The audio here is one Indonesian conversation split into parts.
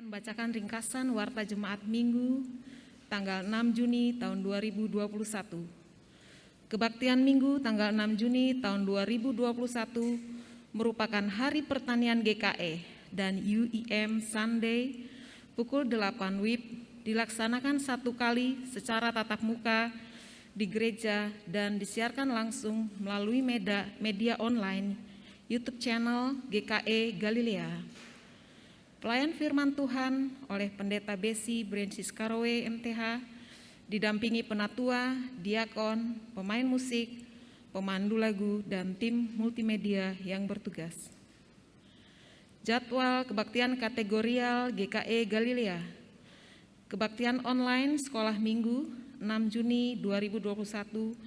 Membacakan ringkasan Warta Jemaat Minggu tanggal 6 Juni tahun 2021. Kebaktian Minggu tanggal 6 Juni tahun 2021 merupakan Hari Pertanian GKE dan UIM Sunday pukul 8 WIB dilaksanakan satu kali secara tatap muka di gereja dan disiarkan langsung melalui media online YouTube channel GKE Galilea. Pelayan firman Tuhan oleh Pendeta Besi Brancis Karowe MTH, didampingi penatua, diakon, pemain musik, pemandu lagu, dan tim multimedia yang bertugas. Jadwal kebaktian kategorial GKE Galilea. Kebaktian online sekolah minggu 6 Juni 2021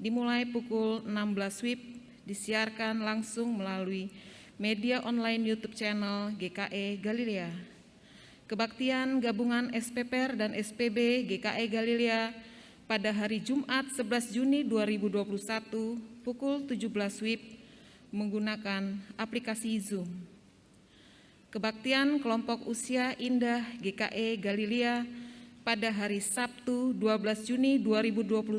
dimulai pukul 16 WIB, disiarkan langsung melalui media online YouTube channel GKE Galilea. Kebaktian gabungan SPPR dan SPB GKE Galilea pada hari Jumat 11 Juni 2021 pukul 17 WIB menggunakan aplikasi Zoom. Kebaktian kelompok usia Indah GKE Galilea pada hari Sabtu 12 Juni 2021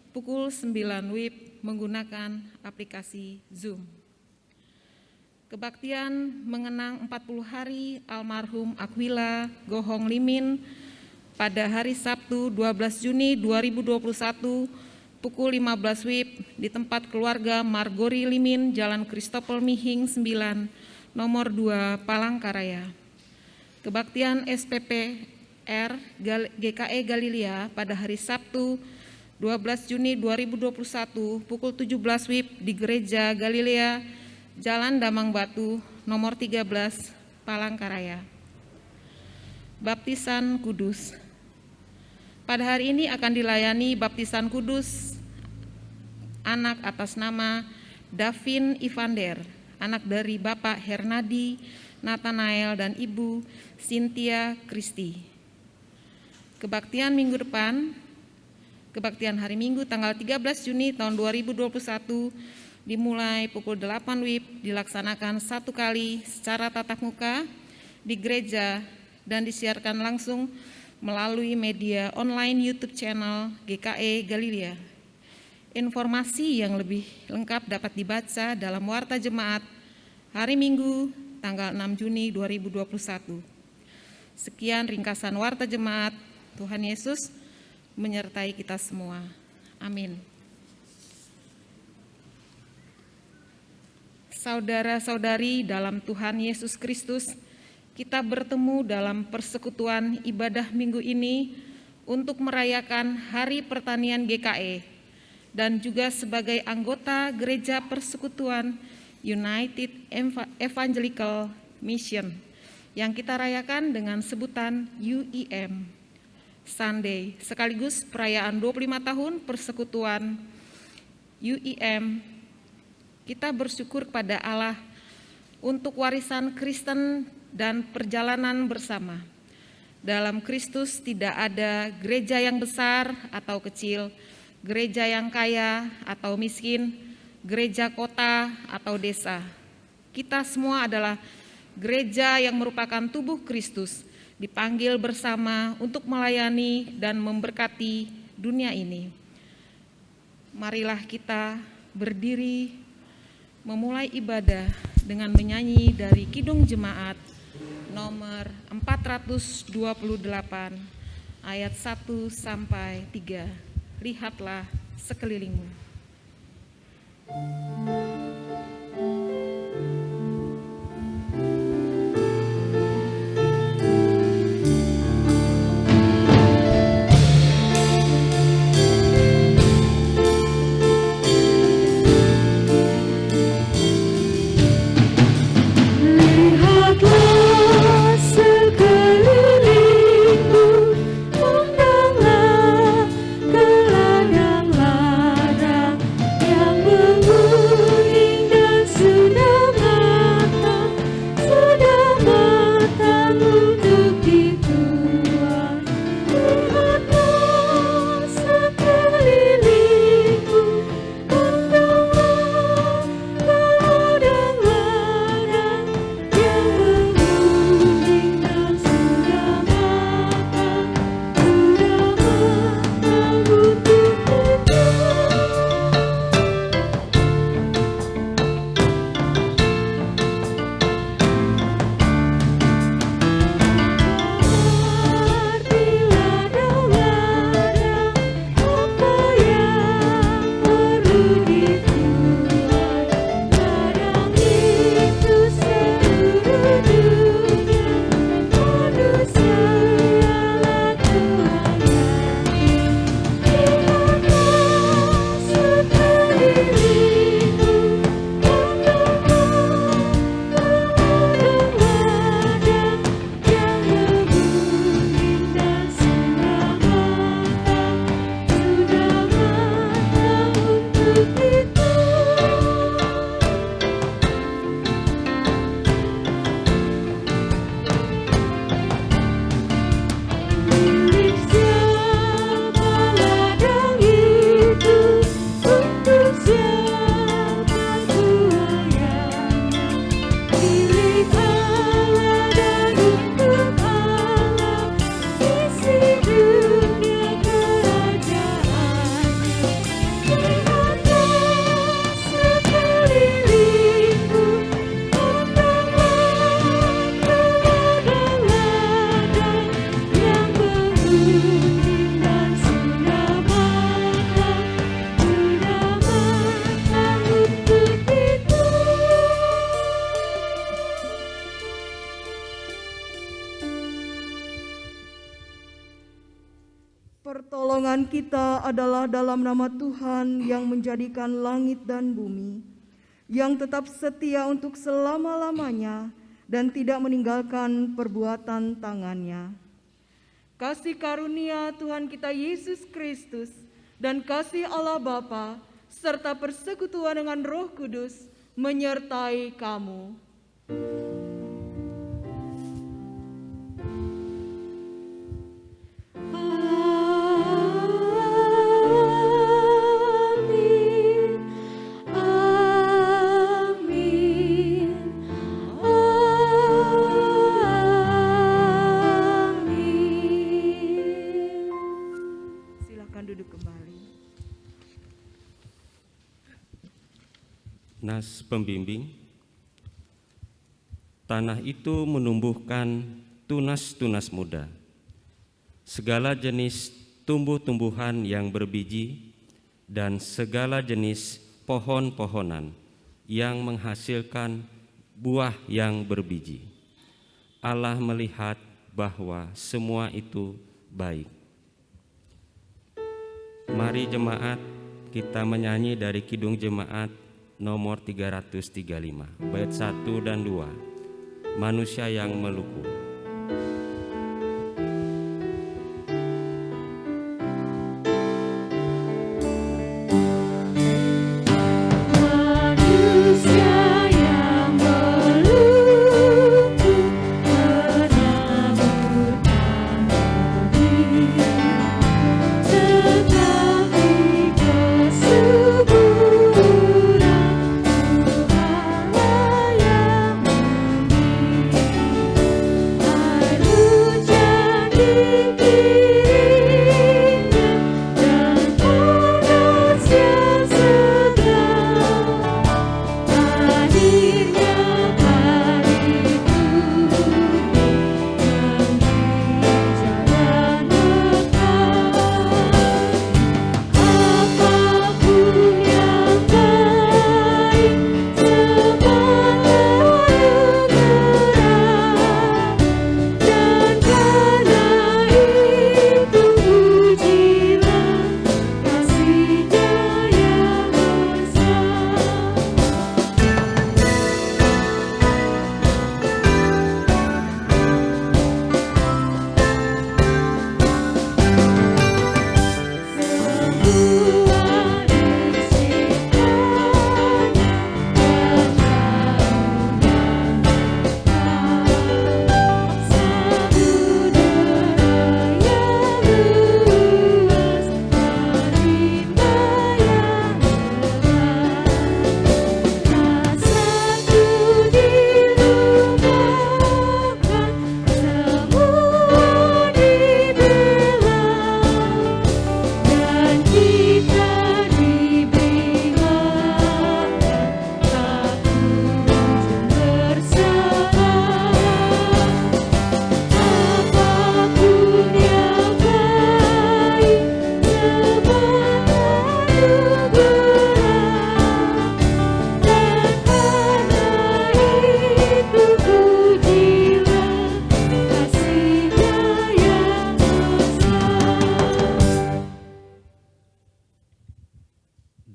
pukul 9 WIB menggunakan aplikasi Zoom. Kebaktian mengenang 40 hari almarhum Aquila Gohong Limin pada hari Sabtu 12 Juni 2021 pukul 15 WIB di tempat keluarga Margori Limin, Jalan Kristopel Mihing 9, nomor 2, Palangkaraya. Kebaktian SPPR GKE Galilea pada hari Sabtu 12 Juni 2021 pukul 17 WIB di Gereja Galilea, Jalan Damang Batu, nomor 13, Palangkaraya. Baptisan Kudus. Pada hari ini akan dilayani baptisan kudus anak atas nama Davin Ivander, anak dari Bapak Hernadi Nathanael dan Ibu Cynthia Kristi. Kebaktian minggu depan, kebaktian hari Minggu tanggal 13 Juni tahun 2021 dimulai pukul 8 WIB, dilaksanakan satu kali secara tatap muka di gereja dan disiarkan langsung melalui media online YouTube channel GKE Galilea. Informasi yang lebih lengkap dapat dibaca dalam Warta Jemaat hari Minggu tanggal 6 Juni 2021. Sekian ringkasan Warta Jemaat. Tuhan Yesus menyertai kita semua. Amin. Saudara-saudari dalam Tuhan Yesus Kristus, kita bertemu dalam persekutuan ibadah minggu ini untuk merayakan Hari Pertanian GKE dan juga sebagai anggota Gereja Persekutuan United Evangelical Mission yang kita rayakan dengan sebutan UIM Sunday, sekaligus perayaan 25 tahun persekutuan UIM. Kita bersyukur kepada Allah untuk warisan Kristen dan perjalanan bersama. Dalam Kristus tidak ada gereja yang besar atau kecil, gereja yang kaya atau miskin, gereja kota atau desa. Kita semua adalah gereja yang merupakan tubuh Kristus, dipanggil bersama untuk melayani dan memberkati dunia ini. Marilah kita berdiri memulai ibadah dengan menyanyi dari Kidung Jemaat nomor 428 ayat 1 sampai 3. Lihatlah sekelilingmu. Ladang-ladang yang mengulang Persembahan kita adalah dalam nama Tuhan yang menjadikan langit dan bumi, yang tetap setia untuk selama-lamanya dan tidak meninggalkan perbuatan tangannya. Kasih karunia Tuhan kita Yesus Kristus dan kasih Allah Bapa serta persekutuan dengan Roh Kudus menyertai kamu. Nas pembimbing, tanah itu menumbuhkan tunas-tunas muda, segala jenis tumbuh-tumbuhan yang berbiji, dan segala jenis pohon-pohonan yang menghasilkan buah yang berbiji. Allah melihat bahwa semua itu baik. Mari jemaat, kita menyanyi dari Kidung Jemaat nomor 335, bait 1 dan 2, Manusia yang Meluku.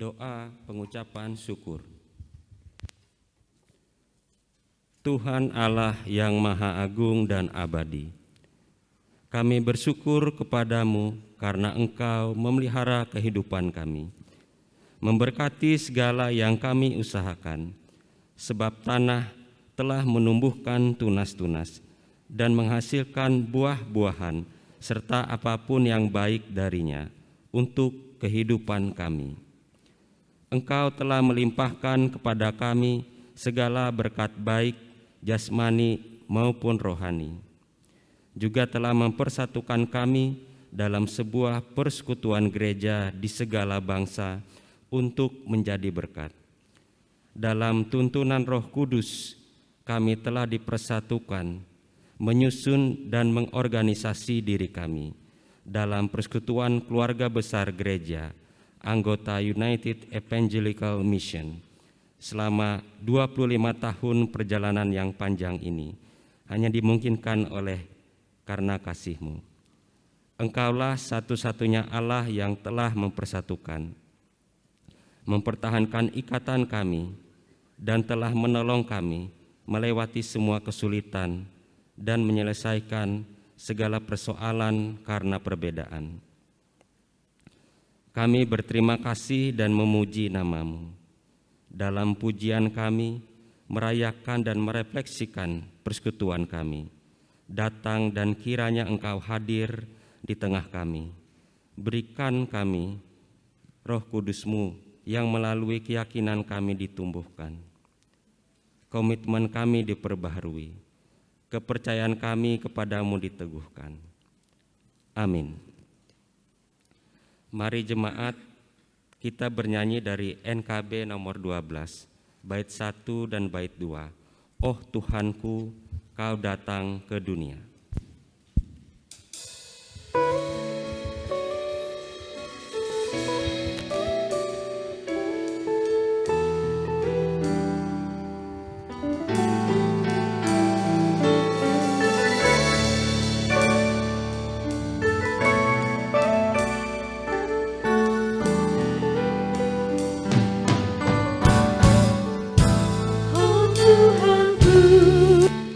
Doa pengucapan syukur. Tuhan Allah yang Maha Agung dan abadi, kami bersyukur kepadamu karena Engkau memelihara kehidupan kami, memberkati segala yang kami usahakan, sebab tanah telah menumbuhkan tunas-tunas dan menghasilkan buah-buahan serta apapun yang baik darinya untuk kehidupan kami. Engkau telah melimpahkan kepada kami segala berkat baik jasmani maupun rohani. Juga telah mempersatukan kami dalam sebuah persekutuan gereja di segala bangsa untuk menjadi berkat. Dalam tuntunan Roh Kudus, kami telah dipersatukan, menyusun dan mengorganisasi diri kami dalam persekutuan keluarga besar gereja, anggota United Evangelical Mission. Selama 25 tahun perjalanan yang panjang ini hanya dimungkinkan oleh karena kasih-Mu. Engkaulah satu-satunya Allah yang telah mempersatukan, mempertahankan ikatan kami, dan telah menolong kami melewati semua kesulitan dan menyelesaikan segala persoalan karena perbedaan. Kami berterima kasih dan memuji nama-Mu. Dalam pujian kami, merayakan dan merefleksikan persekutuan kami. Datang dan kiranya Engkau hadir di tengah kami. Berikan kami Roh Kudus-Mu yang melalui keyakinan kami ditumbuhkan. Komitmen kami diperbaharui. Kepercayaan kami kepadamu diteguhkan. Amin. Mari jemaat, kita bernyanyi dari NKB nomor 12, bait 1 dan bait 2. Oh Tuhanku, Kau datang ke dunia. Oh Tuhanku,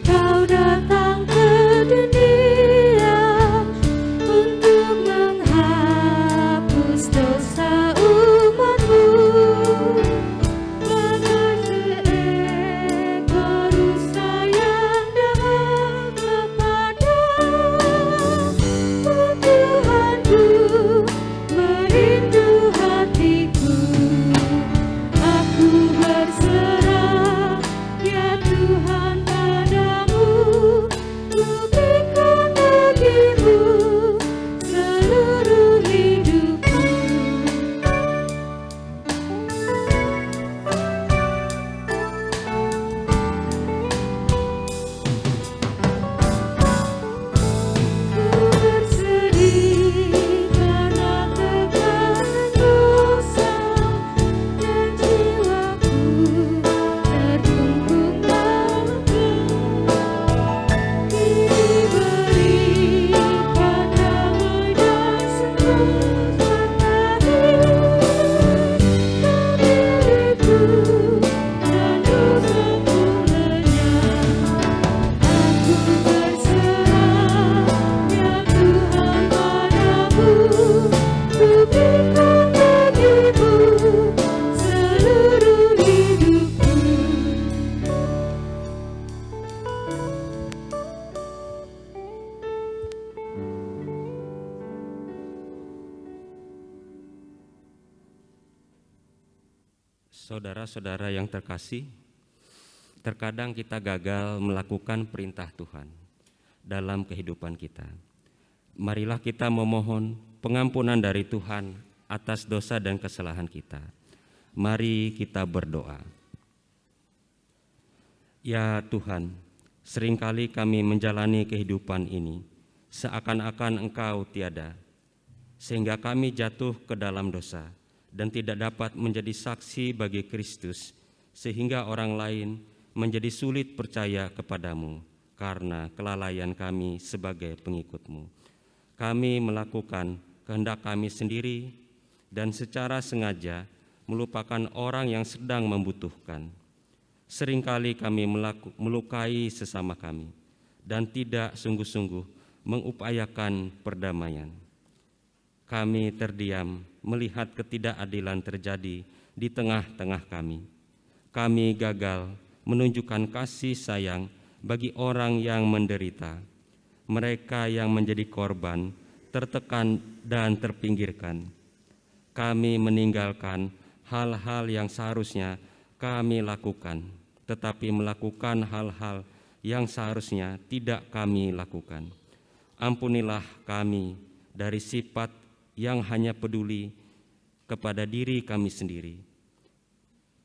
Kau datang ke dunia untuk menghapus dosa umat-Mu. Bagai seekor rusa yang datang kepadamu, oh Tuhanku, merindu hatiku. Aku berserah, ya Tuhan, padamu. Ku berikan bagimu seluruh hidupku. Ku bersedih karena tekanan dosa, dan jiwaku terkungkung lega. Diberikan damai dan sempurna hidup, milikku dan sempurnanya. Aku berserah, ya Tuhan, padamu. Ku berikan bagimu seluruh hidupku. Saudara-saudara yang terkasih, terkadang kita gagal melakukan perintah Tuhan dalam kehidupan kita. Marilah kita memohon pengampunan dari Tuhan atas dosa dan kesalahan kita. Mari kita berdoa. Ya Tuhan, seringkali kami menjalani kehidupan ini seakan-akan Engkau tiada, sehingga kami jatuh ke dalam dosa dan tidak dapat menjadi saksi bagi Kristus, sehingga orang lain menjadi sulit percaya kepadamu karena kelalaian kami sebagai pengikut-Mu. Kami melakukan kehendak kami sendiri dan secara sengaja melupakan orang yang sedang membutuhkan. Seringkali kami melukai sesama kami dan tidak sungguh-sungguh mengupayakan perdamaian. Kami terdiam melihat ketidakadilan terjadi di tengah-tengah kami. Kami gagal menunjukkan kasih sayang bagi orang yang menderita, mereka yang menjadi korban, tertekan dan terpinggirkan. Kami meninggalkan hal-hal yang seharusnya kami lakukan, tetapi melakukan hal-hal yang seharusnya tidak kami lakukan. Ampunilah kami dari sifat yang hanya peduli kepada diri kami sendiri,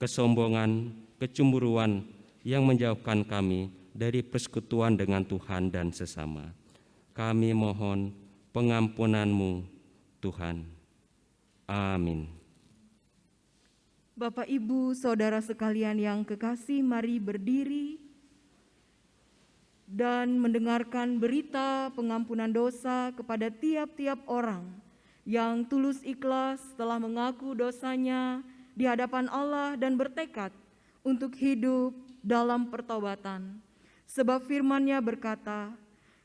kesombongan, kecemburuan yang menjauhkan kami dari persekutuan dengan Tuhan dan sesama. Kami mohon pengampunan-Mu, Tuhan. Amin. Bapak, Ibu, Saudara sekalian yang kekasih, mari berdiri dan mendengarkan berita pengampunan dosa kepada tiap-tiap orang yang tulus ikhlas telah mengaku dosanya di hadapan Allah dan bertekad untuk hidup dalam pertobatan. Sebab firman-Nya berkata,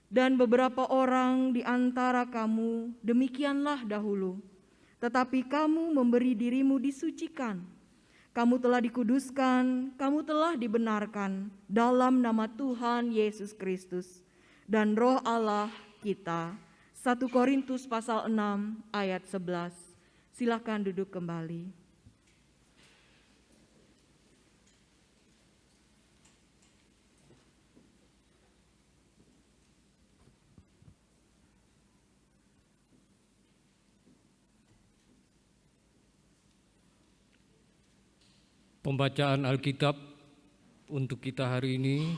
"Dan beberapa orang di antara kamu demikianlah dahulu, tetapi kamu memberi dirimu disucikan. Kamu telah dikuduskan, kamu telah dibenarkan dalam nama Tuhan Yesus Kristus dan Roh Allah kita." 1 Korintus pasal 6 ayat 11. Silakan duduk kembali. Pembacaan Alkitab untuk kita hari ini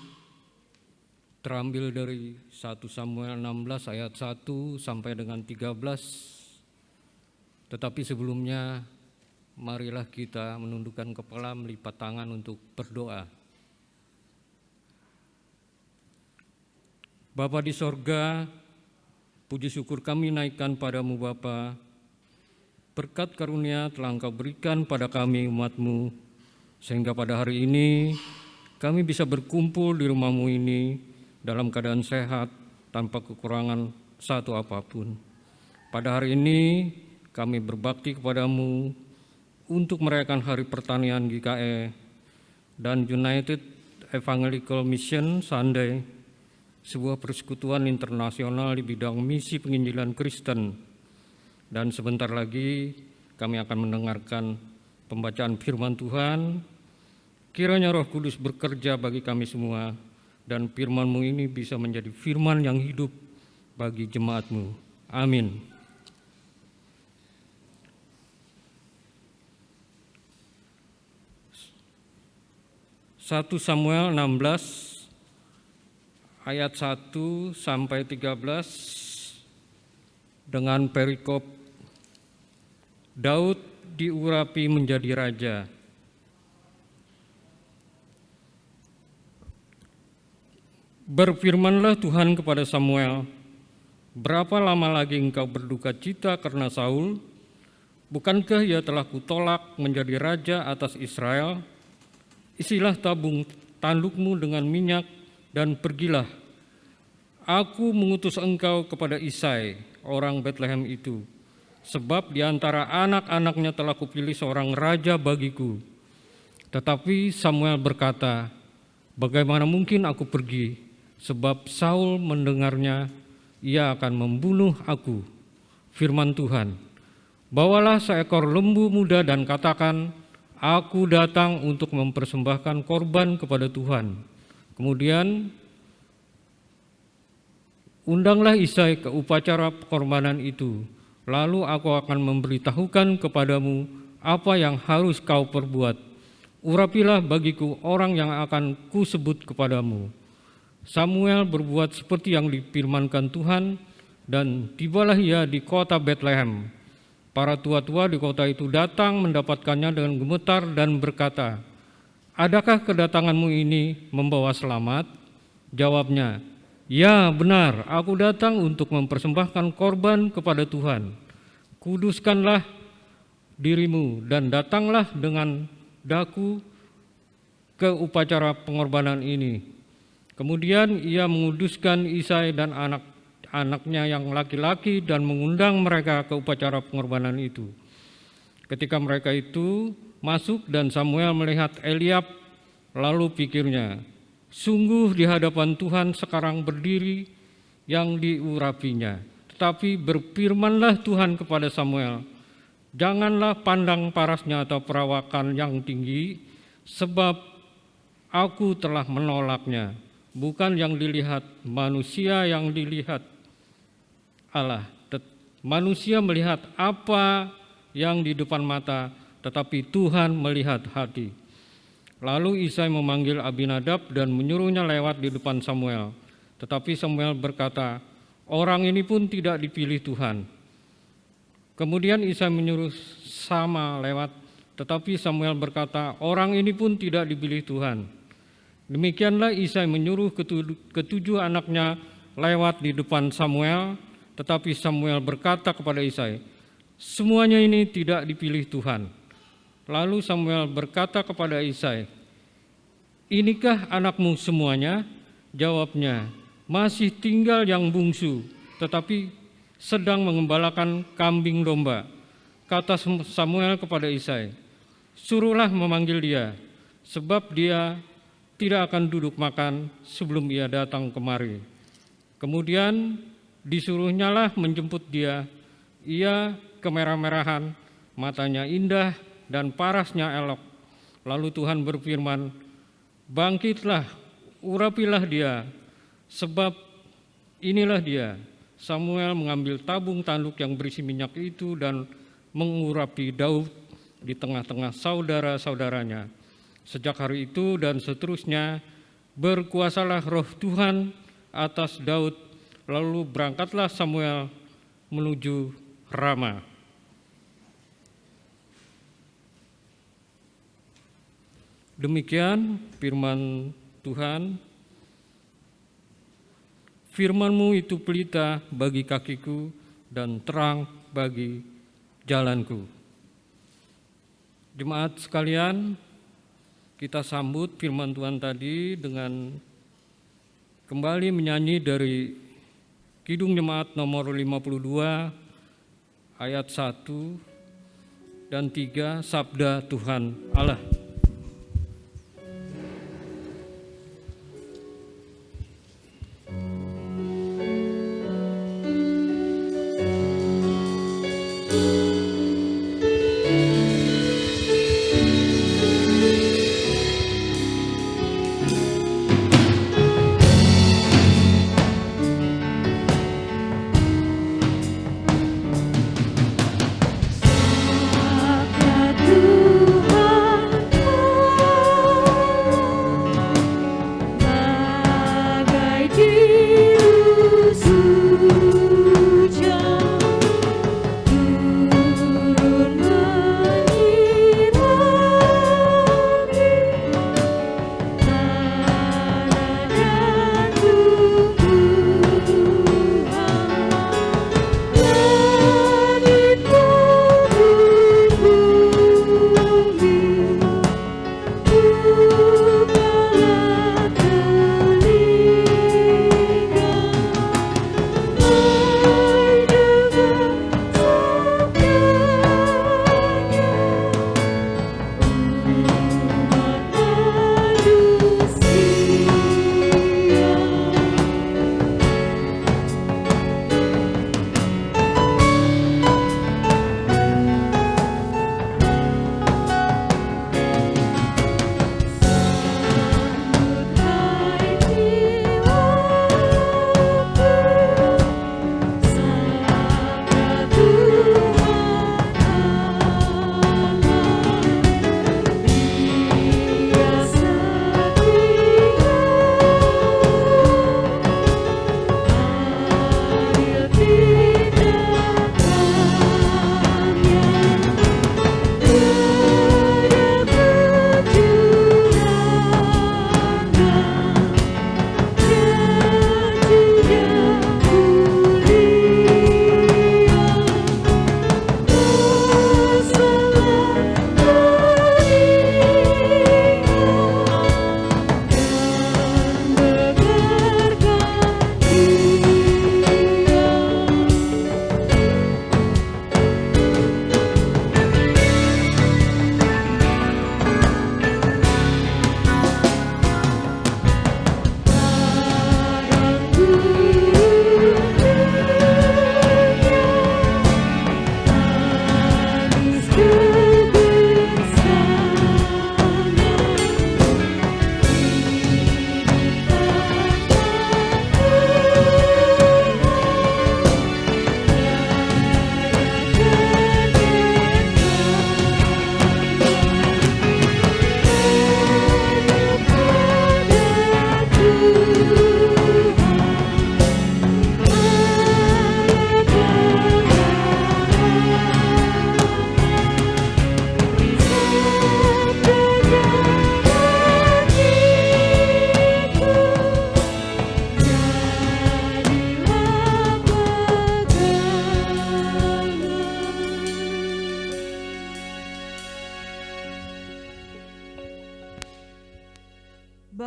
terambil dari 1 Samuel 16 ayat 1 sampai dengan 13. Tetapi sebelumnya marilah kita menundukkan kepala, melipat tangan untuk berdoa. Bapa di sorga, puji syukur kami naikkan padamu Bapa. Berkat karunia telah Engkau berikan pada kami umat-Mu, sehingga pada hari ini kami bisa berkumpul di rumah-Mu ini dalam keadaan sehat tanpa kekurangan satu apapun. Pada hari ini kami berbakti kepadamu untuk merayakan Hari Pertanian GKE dan United Evangelical Mission Sunday, sebuah persekutuan internasional di bidang misi penginjilan Kristen. Dan sebentar lagi kami akan mendengarkan pembacaan firman Tuhan. Kiranya Roh Kudus bekerja bagi kami semua, dan firman-Mu ini bisa menjadi firman yang hidup bagi jemaat-Mu. Amin. Satu Samuel 16 ayat 1 sampai 13 dengan perikop Daud diurapi menjadi raja. Berfirmanlah Tuhan kepada Samuel, "Berapa lama lagi engkau berduka cita karena Saul? Bukankah ia telah kutolak menjadi raja atas Israel? Isilah tabung tandukmu dengan minyak dan pergilah. Aku mengutus engkau kepada Isai, orang Betlehem itu, sebab di antara anak-anaknya telah kupilih seorang raja bagiku." Tetapi Samuel berkata, "Bagaimana mungkin aku pergi? Sebab Saul mendengarnya, ia akan membunuh aku." Firman Tuhan, "Bawalah seekor lembu muda dan katakan, aku datang untuk mempersembahkan korban kepada Tuhan. Kemudian undanglah Isai ke upacara pengorbanan itu. Lalu aku akan memberitahukan kepadamu apa yang harus kau perbuat. Urapilah bagiku orang yang akan kusebut kepadamu." Samuel berbuat seperti yang difirmankan Tuhan, dan tibalah ia di kota Betlehem. Para tua-tua di kota itu datang mendapatkannya dengan gemetar dan berkata, "Adakah kedatanganmu ini membawa selamat?" Jawabnya, "Ya benar, aku datang untuk mempersembahkan korban kepada Tuhan. Kuduskanlah dirimu dan datanglah dengan daku ke upacara pengorbanan ini." Kemudian ia menguduskan Isai dan anak-anaknya yang laki-laki dan mengundang mereka ke upacara pengorbanan itu. Ketika mereka itu masuk dan Samuel melihat Eliab, lalu pikirnya, "Sungguh di hadapan Tuhan sekarang berdiri yang diurapinya." Tetapi berfirmanlah Tuhan kepada Samuel, "Janganlah pandang parasnya atau perawakan yang tinggi, sebab aku telah menolaknya. Bukan yang dilihat manusia yang dilihat Allah. Manusia melihat apa yang di depan mata, tetapi Tuhan melihat hati." Lalu Isai memanggil Abinadab dan menyuruhnya lewat di depan Samuel. Tetapi Samuel berkata, "Orang ini pun tidak dipilih Tuhan." Kemudian Isai menyuruh Sama lewat, tetapi Samuel berkata, "Orang ini pun tidak dipilih Tuhan." Demikianlah Isai menyuruh ketujuh anaknya lewat di depan Samuel, tetapi Samuel berkata kepada Isai, "Semuanya ini tidak dipilih Tuhan." Lalu Samuel berkata kepada Isai, "Inikah anakmu semuanya?" Jawabnya, "Masih tinggal yang bungsu, tetapi sedang mengembalakan kambing domba." Kata Samuel kepada Isai, "Suruhlah memanggil dia, sebab dia tidak akan duduk makan sebelum ia datang kemari." Kemudian disuruhnyalah menjemput dia. Ia kemerah-merahan, matanya indah dan parasnya elok. Lalu Tuhan berfirman, "Bangkitlah, urapilah dia, sebab inilah dia." Samuel mengambil tabung tanduk yang berisi minyak itu dan mengurapi Daud di tengah-tengah saudara-saudaranya. Sejak hari itu dan seterusnya berkuasalah roh Tuhan atas Daud. Lalu berangkatlah Samuel menuju Rama. Demikian firman Tuhan. Firman-Mu itu pelita bagi kakiku dan terang bagi jalanku. Jemaat sekalian, kita sambut firman Tuhan tadi dengan kembali menyanyi dari Kidung Jemaat nomor 52 ayat 1 dan 3, Sabda Tuhan Allah. Sabda Tuhan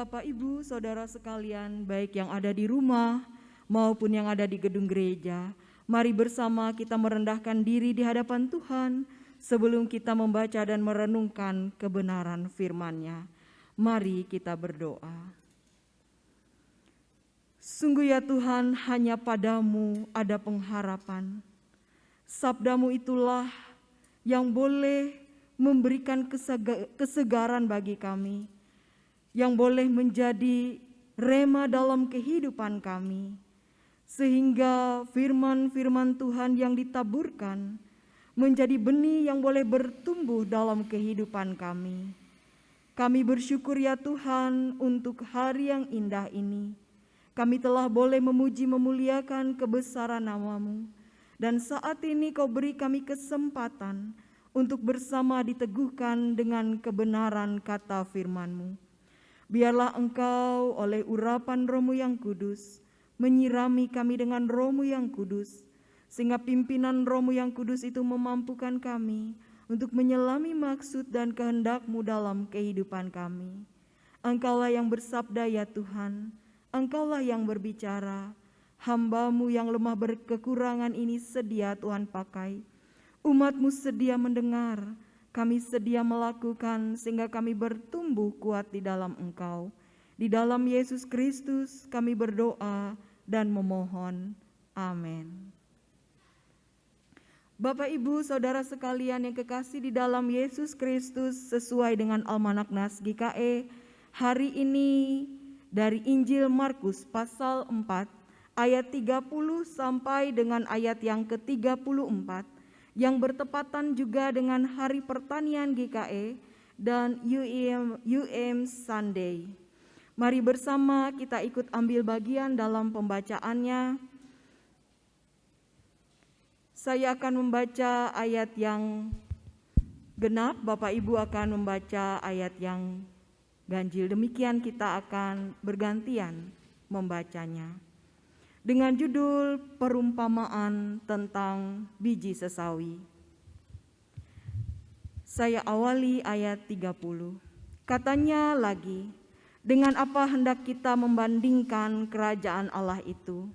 Bapak, Ibu, Saudara sekalian, baik yang ada di rumah maupun yang ada di gedung gereja, mari bersama kita merendahkan diri di hadapan Tuhan sebelum kita membaca dan merenungkan kebenaran firman-Nya. Mari kita berdoa. Sungguh ya Tuhan, hanya Padamu ada pengharapan. Sabda-Mu itulah yang boleh memberikan kesegaran bagi kami, yang boleh menjadi rema dalam kehidupan kami, sehingga firman-firman Tuhan yang ditaburkan menjadi benih yang boleh bertumbuh dalam kehidupan kami. Kami bersyukur ya Tuhan untuk hari yang indah ini. Kami telah boleh memuji memuliakan kebesaran nama-Mu, dan saat ini Kau beri kami kesempatan untuk bersama diteguhkan dengan kebenaran kata firman-Mu. Biarlah Engkau oleh urapan Roh-Mu yang kudus menyirami kami dengan Roh-Mu yang kudus, sehingga pimpinan Roh-Mu yang kudus itu memampukan kami untuk menyelami maksud dan kehendak-Mu dalam kehidupan kami. Engkaulah yang bersabda ya Tuhan, Engkaulah yang berbicara. Hamba-Mu yang lemah berkekurangan ini sedia Tuhan pakai. Umat-Mu sedia mendengar, kami sedia melakukan sehingga kami bertumbuh kuat di dalam Engkau. Di dalam Yesus Kristus kami berdoa dan memohon. Amin. Bapak, Ibu, Saudara sekalian yang kekasih di dalam Yesus Kristus, sesuai dengan Almanak Nas GKE, hari ini dari Injil Markus pasal 4 ayat 30 sampai dengan ayat yang ke-34 yang bertepatan juga dengan Hari Pertanian GKE dan UM Sunday. Mari bersama kita ikut ambil bagian dalam pembacaannya. Saya akan membaca ayat yang genap, Bapak Ibu akan membaca ayat yang ganjil. Demikian kita akan bergantian membacanya. Dengan judul perumpamaan tentang biji sesawi. Saya awali ayat 30. Katanya lagi, dengan apa hendak kita membandingkan kerajaan Allah itu?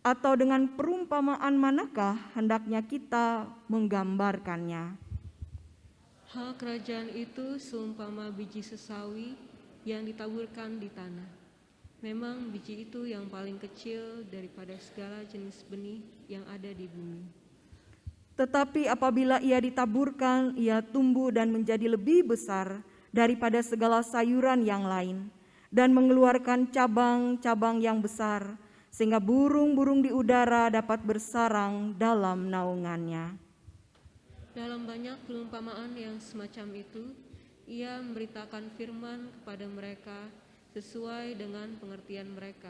Atau dengan perumpamaan manakah hendaknya kita menggambarkannya? Hal kerajaan itu seumpama biji sesawi yang ditaburkan di tanah. Memang biji itu yang paling kecil daripada segala jenis benih yang ada di bumi. Tetapi apabila ia ditaburkan, ia tumbuh dan menjadi lebih besar daripada segala sayuran yang lain, dan mengeluarkan cabang-cabang yang besar, sehingga burung-burung di udara dapat bersarang dalam naungannya. Dalam banyak perumpamaan yang semacam itu, ia memberitakan firman kepada mereka sesuai dengan pengertian mereka.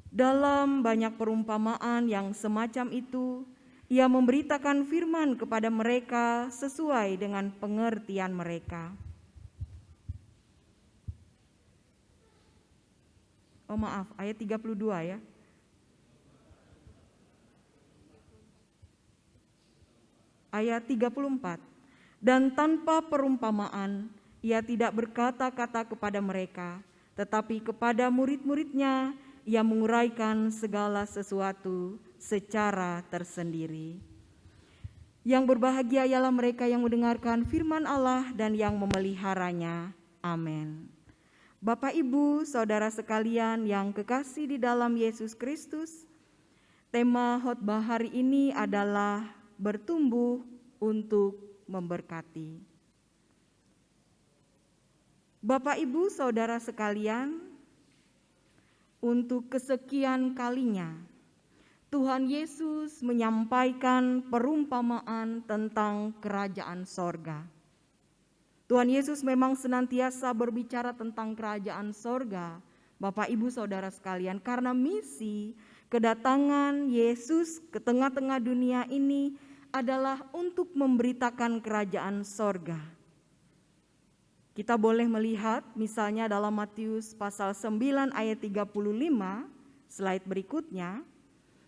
Dalam banyak perumpamaan yang semacam itu, ia memberitakan firman kepada mereka sesuai dengan pengertian mereka. Oh maaf, ayat 32 ya. Ayat 34. Dan tanpa perumpamaan, ia tidak berkata-kata kepada mereka, tetapi kepada murid-muridnya ia menguraikan segala sesuatu secara tersendiri. Yang berbahagia ialah mereka yang mendengarkan firman Allah dan yang memeliharanya. Amin. Bapak, Ibu, Saudara sekalian yang kekasih di dalam Yesus Kristus, tema khotbah hari ini adalah bertumbuh untuk memberkati. Bapak, Ibu, Saudara sekalian, untuk kesekian kalinya Tuhan Yesus menyampaikan perumpamaan tentang kerajaan sorga. Tuhan Yesus memang senantiasa berbicara tentang kerajaan sorga, Bapak, Ibu, Saudara sekalian, karena misi kedatangan Yesus ke tengah-tengah dunia ini adalah untuk memberitakan kerajaan sorga. Kita boleh melihat misalnya dalam Matius pasal 9 ayat 35, slide berikutnya,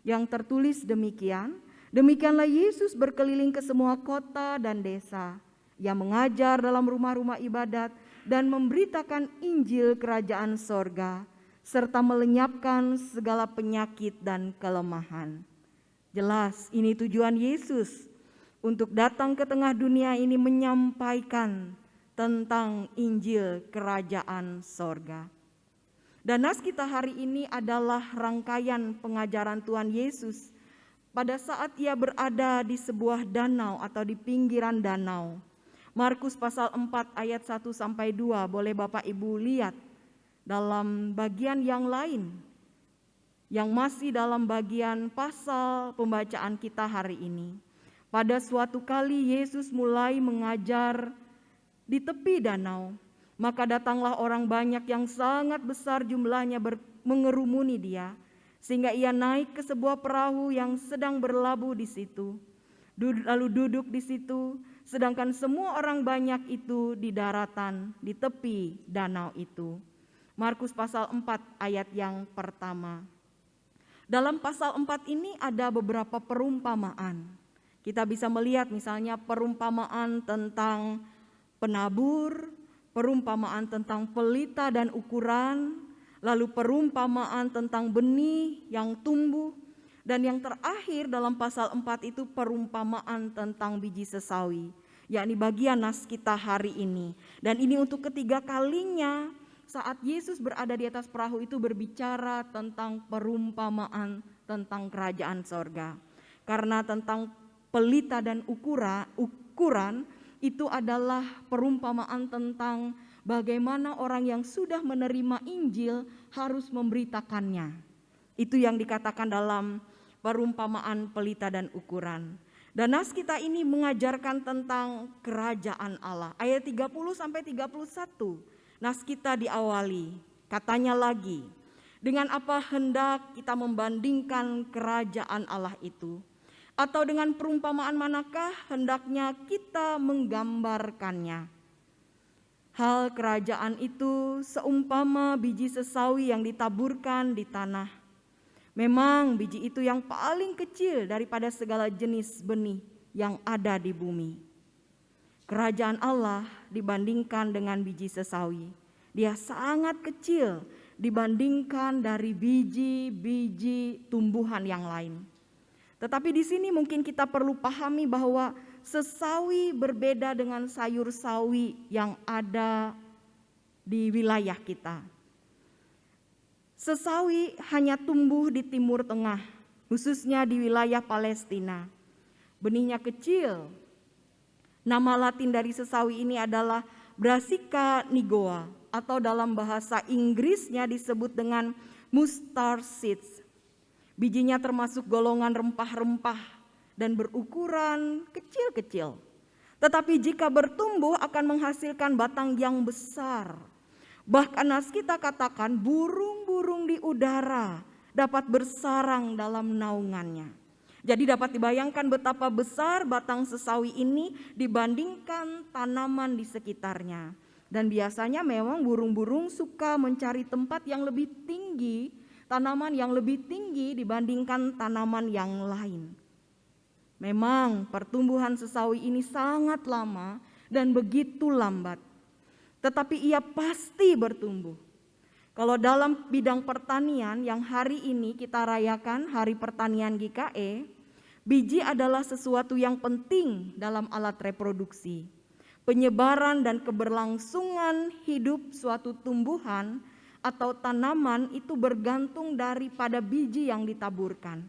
yang tertulis demikian, demikianlah Yesus berkeliling ke semua kota dan desa. Ia mengajar dalam rumah-rumah ibadat dan memberitakan Injil kerajaan sorga, serta melenyapkan segala penyakit dan kelemahan. Jelas ini tujuan Yesus untuk datang ke tengah dunia ini menyampaikan tentang Injil kerajaan sorga. Dan nas kita hari ini adalah rangkaian pengajaran Tuhan Yesus pada saat ia berada di sebuah danau atau di pinggiran danau. Markus pasal 4 ayat 1-2 boleh Bapak Ibu lihat dalam bagian yang lain yang masih dalam bagian pasal pembacaan kita hari ini. Pada suatu kali Yesus mulai mengajar di tepi danau, maka datanglah orang banyak yang sangat besar jumlahnya mengerumuni dia, sehingga ia naik ke sebuah perahu yang sedang berlabuh di situ, lalu duduk di situ, sedangkan semua orang banyak itu di daratan, di tepi danau itu. Markus pasal 4 ayat yang pertama. Dalam pasal 4 ini ada beberapa perumpamaan. Kita bisa melihat misalnya perumpamaan tentang penabur, perumpamaan tentang pelita dan ukuran, lalu perumpamaan tentang benih yang tumbuh, dan yang terakhir dalam pasal 4 itu perumpamaan tentang biji sesawi, yakni bagian nas kita hari ini. Dan ini untuk ketiga kalinya saat Yesus berada di atas perahu itu berbicara tentang perumpamaan tentang kerajaan sorga. Karena tentang pelita dan ukuran itu adalah perumpamaan tentang bagaimana orang yang sudah menerima Injil harus memberitakannya. Itu yang dikatakan dalam perumpamaan pelita dan ukuran. Dan nas kita ini mengajarkan tentang kerajaan Allah. Ayat 30-31. Nas kita diawali, katanya lagi, dengan apa hendak kita membandingkan kerajaan Allah itu? Atau dengan perumpamaan manakah hendaknya kita menggambarkannya? Hal kerajaan itu seumpama biji sesawi yang ditaburkan di tanah. Memang biji itu yang paling kecil daripada segala jenis benih yang ada di bumi. Kerajaan Allah dibandingkan dengan biji sesawi, dia sangat kecil dibandingkan dari biji-biji tumbuhan yang lain. Tetapi di sini mungkin kita perlu pahami bahwa sesawi berbeda dengan sayur sawi yang ada di wilayah kita. Sesawi hanya tumbuh di Timur Tengah, khususnya di wilayah Palestina. Benihnya kecil. Nama Latin dari sesawi ini adalah Brassica nigoa, atau dalam bahasa Inggrisnya disebut dengan mustard seeds. Bijinya termasuk golongan rempah-rempah dan berukuran kecil-kecil. Tetapi jika bertumbuh akan menghasilkan batang yang besar. Bahkan nas kita katakan burung-burung di udara dapat bersarang dalam naungannya. Jadi dapat dibayangkan betapa besar batang sesawi ini dibandingkan tanaman di sekitarnya. Dan biasanya memang burung-burung suka mencari tempat yang lebih tinggi, tanaman yang lebih tinggi dibandingkan tanaman yang lain. Memang pertumbuhan sesawi ini sangat lama dan begitu lambat. Tetapi ia pasti bertumbuh. Kalau dalam bidang pertanian yang hari ini kita rayakan Hari Pertanian GKE, biji adalah sesuatu yang penting dalam alat reproduksi. Penyebaran dan keberlangsungan hidup suatu tumbuhan atau tanaman itu bergantung daripada biji yang ditaburkan.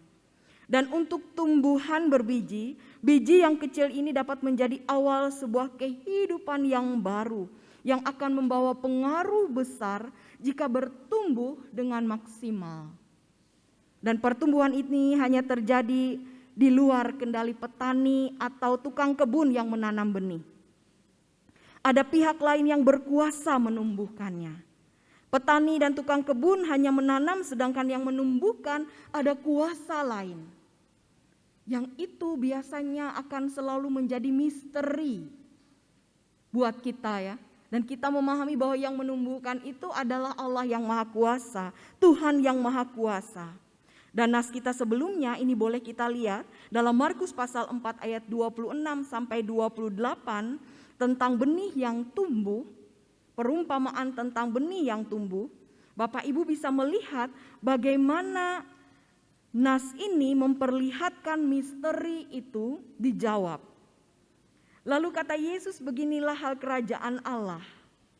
Dan untuk tumbuhan berbiji, biji yang kecil ini dapat menjadi awal sebuah kehidupan yang baru, yang akan membawa pengaruh besar jika bertumbuh dengan maksimal. Dan pertumbuhan ini hanya terjadi di luar kendali petani atau tukang kebun yang menanam benih. Ada pihak lain yang berkuasa menumbuhkannya. Petani dan tukang kebun hanya menanam, sedangkan yang menumbuhkan ada kuasa lain. Yang itu biasanya akan selalu menjadi misteri buat kita ya. Dan kita memahami bahwa yang menumbuhkan itu adalah Allah yang Maha Kuasa, Tuhan yang Maha Kuasa. Dan nas kita sebelumnya ini boleh kita lihat dalam Markus pasal 4 ayat 26 sampai 28, tentang benih yang tumbuh, perumpamaan tentang benih yang tumbuh, Bapak Ibu bisa melihat bagaimana nas ini memperlihatkan misteri itu dijawab. Lalu kata Yesus, beginilah hal kerajaan Allah,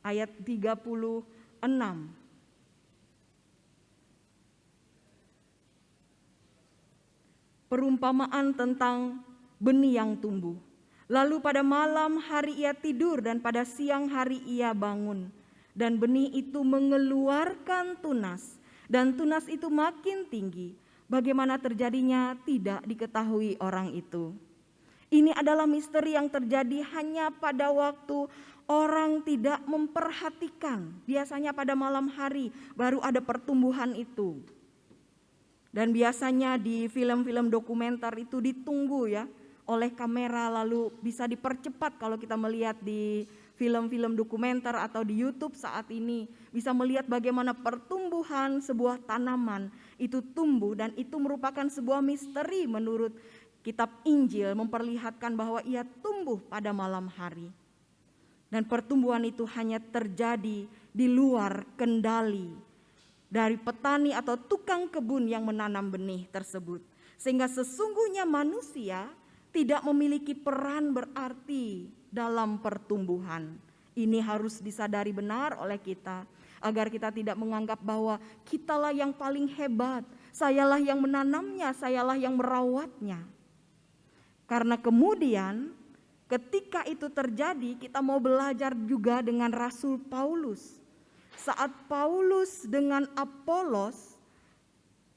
ayat 36. Perumpamaan tentang benih yang tumbuh. Lalu pada malam hari ia tidur dan pada siang hari ia bangun. Dan benih itu mengeluarkan tunas dan tunas itu makin tinggi. Bagaimana terjadinya tidak diketahui orang itu. Ini adalah misteri yang terjadi hanya pada waktu orang tidak memperhatikan. Biasanya pada malam hari baru ada pertumbuhan itu. Dan biasanya di film-film dokumenter itu ditunggu ya oleh kamera, lalu bisa dipercepat kalau kita melihat di film-film dokumenter atau di YouTube saat ini. Bisa melihat bagaimana pertumbuhan sebuah tanaman itu tumbuh, dan itu merupakan sebuah misteri menurut kitab Injil, memperlihatkan bahwa ia tumbuh pada malam hari. Dan pertumbuhan itu hanya terjadi di luar kendali dari petani atau tukang kebun yang menanam benih tersebut. Sehingga sesungguhnya manusia tidak memiliki peran berarti dalam pertumbuhan. Ini harus disadari benar oleh kita, agar kita tidak menganggap bahwa kitalah yang paling hebat, sayalah yang menanamnya, sayalah yang merawatnya. Karena kemudian ketika itu terjadi, kita mau belajar juga dengan Rasul Paulus. Saat Paulus dengan Apolos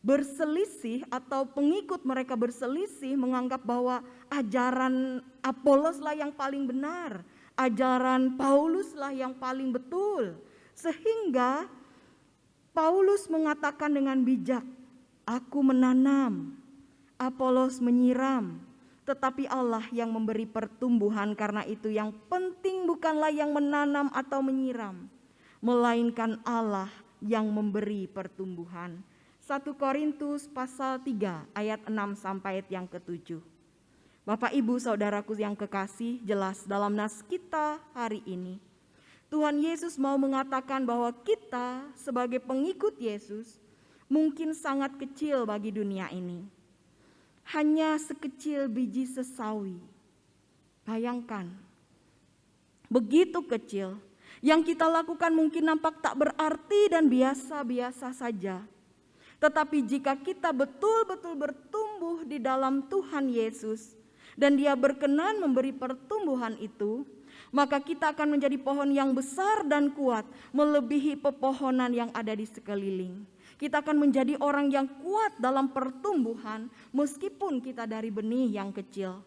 berselisih atau pengikut mereka berselisih, menganggap bahwa ajaran Apolos lah yang paling benar, ajaran Paulus lah yang paling betul. Sehingga Paulus mengatakan dengan bijak, aku menanam, Apolos menyiram, tetapi Allah yang memberi pertumbuhan. Karena itu yang penting bukanlah yang menanam atau menyiram, melainkan Allah yang memberi pertumbuhan. 1 Korintus pasal 3 ayat 6 sampai ayat yang ke-7. Bapak Ibu saudaraku yang kekasih, jelas dalam nas kita hari ini Tuhan Yesus mau mengatakan bahwa kita sebagai pengikut Yesus mungkin sangat kecil bagi dunia ini. Hanya sekecil biji sesawi. Bayangkan, begitu kecil. Yang kita lakukan mungkin nampak tak berarti dan biasa-biasa saja. Tetapi jika kita betul-betul bertumbuh di dalam Tuhan Yesus dan Dia berkenan memberi pertumbuhan itu, maka kita akan menjadi pohon yang besar dan kuat, melebihi pepohonan yang ada di sekeliling. Kita akan menjadi orang yang kuat dalam pertumbuhan meskipun kita dari benih yang kecil.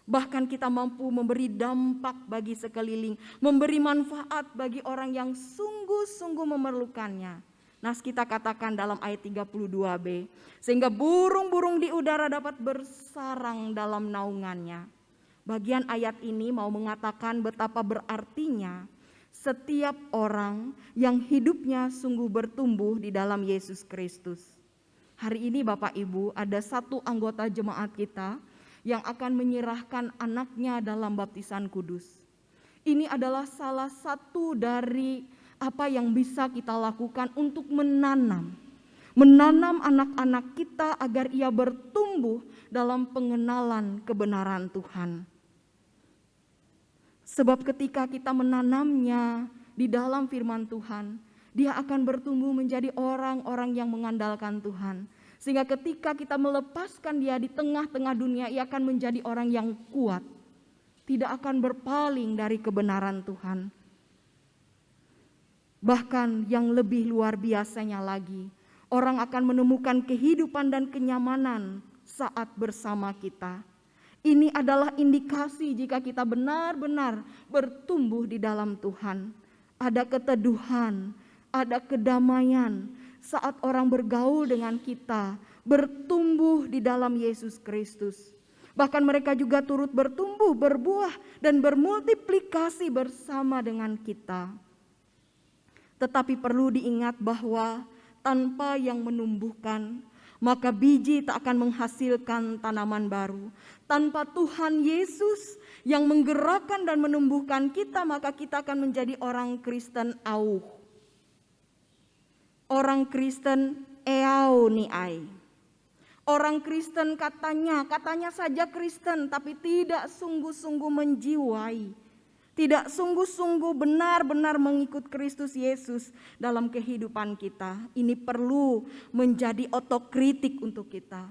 Bahkan kita mampu memberi dampak bagi sekeliling, memberi manfaat bagi orang yang sungguh-sungguh memerlukannya. Nas kita katakan dalam ayat 32b, sehingga burung-burung di udara dapat bersarang dalam naungannya. Bagian ayat ini mau mengatakan betapa berartinya setiap orang yang hidupnya sungguh bertumbuh di dalam Yesus Kristus. Hari ini Bapak Ibu, ada satu anggota jemaat kita yang akan menyerahkan anaknya dalam baptisan kudus. Ini adalah salah satu dari apa yang bisa kita lakukan untuk menanam anak-anak kita agar ia bertumbuh dalam pengenalan kebenaran Tuhan. Sebab ketika kita menanamnya di dalam firman Tuhan, dia akan bertumbuh menjadi orang-orang yang mengandalkan Tuhan. Sehingga ketika kita melepaskan dia di tengah-tengah dunia, ia akan menjadi orang yang kuat, tidak akan berpaling dari kebenaran Tuhan. Bahkan yang lebih luar biasanya lagi, orang akan menemukan kehidupan dan kenyamanan saat bersama kita. Ini adalah indikasi jika kita benar-benar bertumbuh di dalam Tuhan. Ada keteduhan, ada kedamaian saat orang bergaul dengan kita, bertumbuh di dalam Yesus Kristus. Bahkan mereka juga turut bertumbuh, berbuah, dan bermultiplikasi bersama dengan kita. Tetapi perlu diingat bahwa tanpa yang menumbuhkan, maka biji tak akan menghasilkan tanaman baru. Tanpa Tuhan Yesus yang menggerakkan dan menumbuhkan kita, maka kita akan menjadi orang Kristen auh. Orang Kristen eauniai. Orang Kristen katanya saja Kristen, tapi tidak sungguh-sungguh menjiwai. Tidak sungguh-sungguh benar-benar mengikut Kristus Yesus dalam kehidupan kita. Ini perlu menjadi otokritik untuk kita.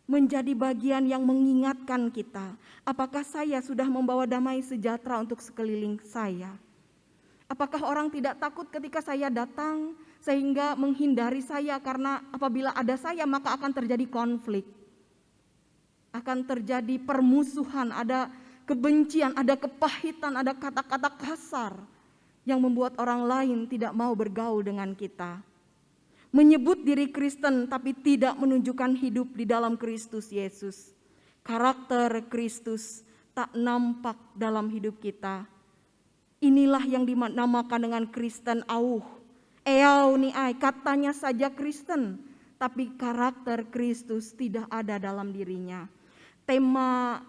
Menjadi bagian yang mengingatkan kita, apakah saya sudah membawa damai sejahtera untuk sekeliling saya? Apakah orang tidak takut ketika saya datang sehingga menghindari saya, karena apabila ada saya maka akan terjadi konflik, akan terjadi permusuhan, ada kebencian, ada kepahitan, ada kata-kata kasar yang membuat orang lain tidak mau bergaul dengan kita. Menyebut diri Kristen tapi tidak menunjukkan hidup di dalam Kristus Yesus. Karakter Kristus tak nampak dalam hidup kita. Inilah yang dinamakan dengan Kristen auh. Eauniai, katanya saja Kristen, tapi karakter Kristus tidak ada dalam dirinya. Tema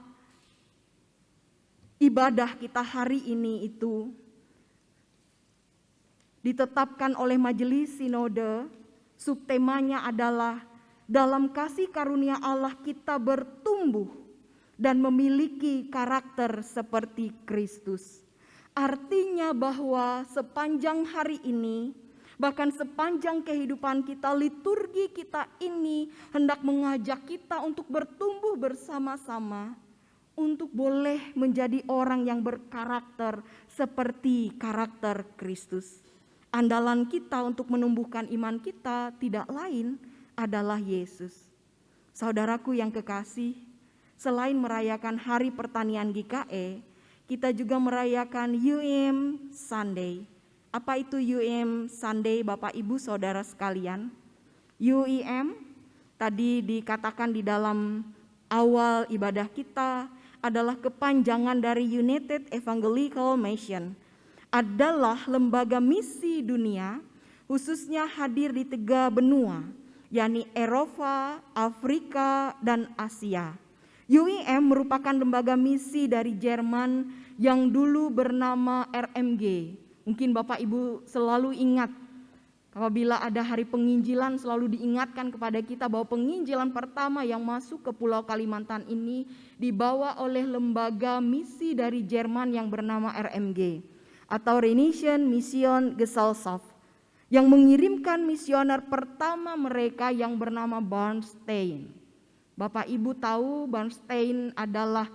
ibadah kita hari ini itu ditetapkan oleh Majelis Sinode. Subtemanya adalah dalam kasih karunia Allah kita bertumbuh dan memiliki karakter seperti Kristus. Artinya bahwa sepanjang hari ini, bahkan sepanjang kehidupan kita, liturgi kita ini hendak mengajak kita untuk bertumbuh bersama-sama, untuk boleh menjadi orang yang berkarakter seperti karakter Kristus. Andalan kita untuk menumbuhkan iman kita tidak lain adalah Yesus. Saudaraku yang kekasih, selain merayakan Hari Pertanian GKE, kita juga merayakan UIM Sunday. Apa itu UIM Sunday, Bapak Ibu Saudara sekalian? UIM tadi dikatakan di dalam awal ibadah kita adalah kepanjangan dari United Evangelical Mission. Adalah lembaga misi dunia, khususnya hadir di 3 benua, yakni Eropa, Afrika, dan Asia. UIM merupakan lembaga misi dari Jerman yang dulu bernama RMG. Mungkin Bapak Ibu selalu ingat, apabila ada hari penginjilan selalu diingatkan kepada kita bahwa penginjilan pertama yang masuk ke Pulau Kalimantan ini dibawa oleh lembaga misi dari Jerman yang bernama RMG. Atau Rheinischen Mission Gesellschaft, yang mengirimkan misioner pertama mereka yang bernama Bernstein. Bapak Ibu tahu Bernstein adalah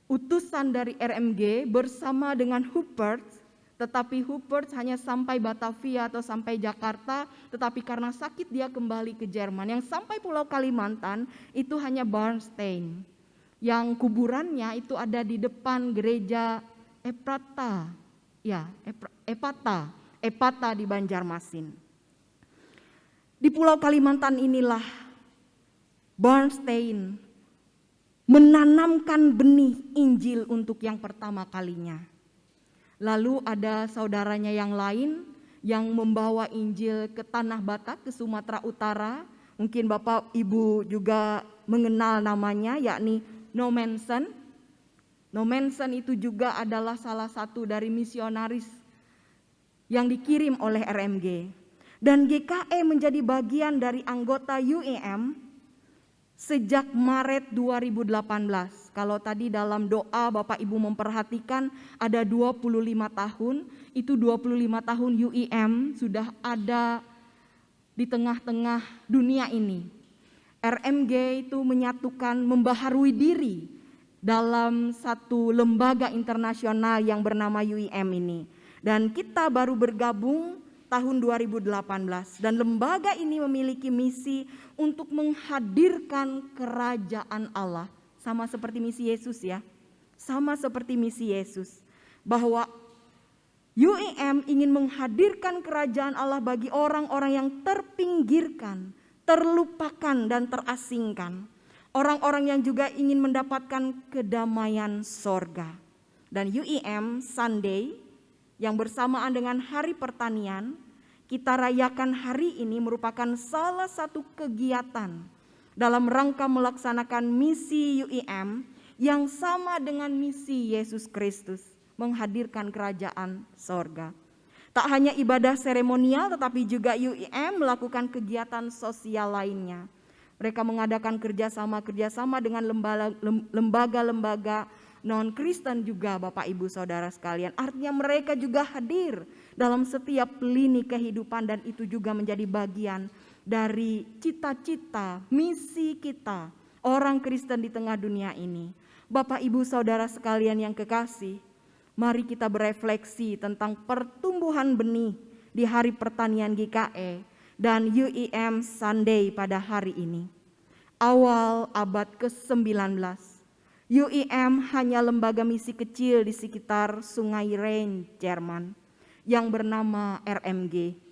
utusan dari RMG bersama dengan Huppert, tetapi Huppert hanya sampai Batavia atau sampai Jakarta, tetapi karena sakit dia kembali ke Jerman. Yang sampai Pulau Kalimantan itu hanya Bernstein, yang kuburannya itu ada di depan gereja Epata di Banjarmasin. Di Pulau Kalimantan inilah Bernstein menanamkan benih Injil untuk yang pertama kalinya. Lalu ada saudaranya yang lain yang membawa Injil ke Tanah Batak, ke Sumatera Utara. Mungkin Bapak Ibu juga mengenal namanya, yakni Nommensen. Nommensen itu juga adalah salah satu dari misionaris yang dikirim oleh RMG. Dan GKE menjadi bagian dari anggota UIM sejak Maret 2018. Kalau tadi dalam doa Bapak Ibu memperhatikan ada 25 tahun, itu 25 tahun UIM sudah ada di tengah-tengah dunia ini. RMG itu menyatukan, membaharui diri dalam satu lembaga internasional yang bernama UIM ini. Dan kita baru bergabung tahun 2018 dan lembaga ini memiliki misi untuk menghadirkan kerajaan Allah, sama seperti misi Yesus ya. Sama seperti misi Yesus, bahwa UIM ingin menghadirkan kerajaan Allah bagi orang-orang yang terpinggirkan, terlupakan dan terasingkan. Orang-orang yang juga ingin mendapatkan kedamaian sorga. Dan UIM Sunday yang bersamaan dengan Hari Pertanian, kita rayakan hari ini merupakan salah satu kegiatan dalam rangka melaksanakan misi UIM yang sama dengan misi Yesus Kristus, menghadirkan kerajaan sorga. Tak hanya ibadah seremonial, tetapi juga UIM melakukan kegiatan sosial lainnya. Mereka mengadakan kerjasama dengan lembaga-lembaga non-Kristen juga, Bapak Ibu Saudara sekalian. Artinya mereka juga hadir dalam setiap lini kehidupan, dan itu juga menjadi bagian dari cita-cita, misi kita, orang Kristen di tengah dunia ini. Bapak Ibu Saudara sekalian yang kekasih, mari kita berefleksi tentang pertumbuhan benih di Hari Pertanian GKE dan UIM Sunday pada hari ini. Awal abad ke-19, UIM hanya lembaga misi kecil di sekitar Sungai Rhein, Jerman, yang bernama RMG.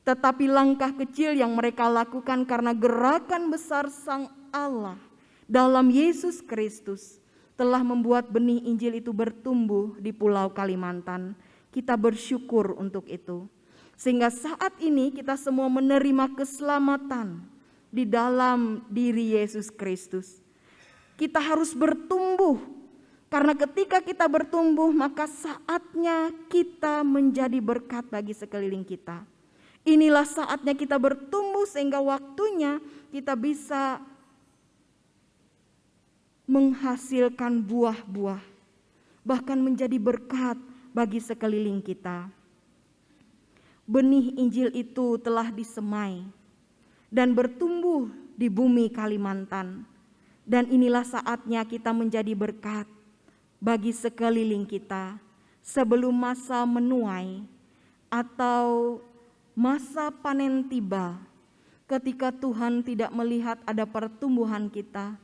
Tetapi langkah kecil yang mereka lakukan karena gerakan besar Sang Allah dalam Yesus Kristus telah membuat benih Injil itu bertumbuh di Pulau Kalimantan. Kita bersyukur untuk itu. Sehingga saat ini kita semua menerima keselamatan di dalam diri Yesus Kristus. Kita harus bertumbuh, karena ketika kita bertumbuh maka saatnya kita menjadi berkat bagi sekeliling kita. Inilah saatnya kita bertumbuh sehingga waktunya kita bisa menghasilkan buah-buah, bahkan menjadi berkat bagi sekeliling kita. Benih Injil itu telah disemai dan bertumbuh di bumi Kalimantan. Dan inilah saatnya kita menjadi berkat bagi sekeliling kita sebelum masa menuai atau masa panen tiba, ketika Tuhan tidak melihat ada pertumbuhan kita,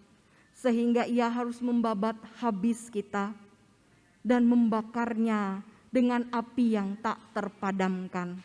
sehingga Ia harus membabat habis kita dan membakarnya dengan api yang tak terpadamkan.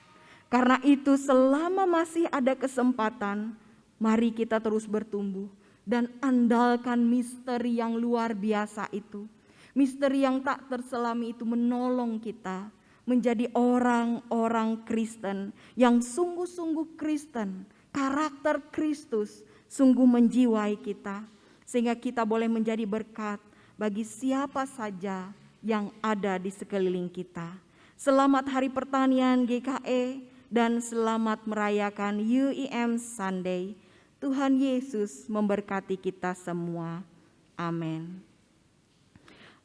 Karena itu selama masih ada kesempatan, mari kita terus bertumbuh dan andalkan misteri yang luar biasa itu. Misteri yang tak terselami itu menolong kita menjadi orang-orang Kristen yang sungguh-sungguh Kristen. Karakter Kristus sungguh menjiwai kita, sehingga kita boleh menjadi berkat bagi siapa saja yang ada di sekeliling kita. Selamat Hari Pertanian GKE dan selamat merayakan UIM Sunday. Tuhan Yesus memberkati kita semua. Amin.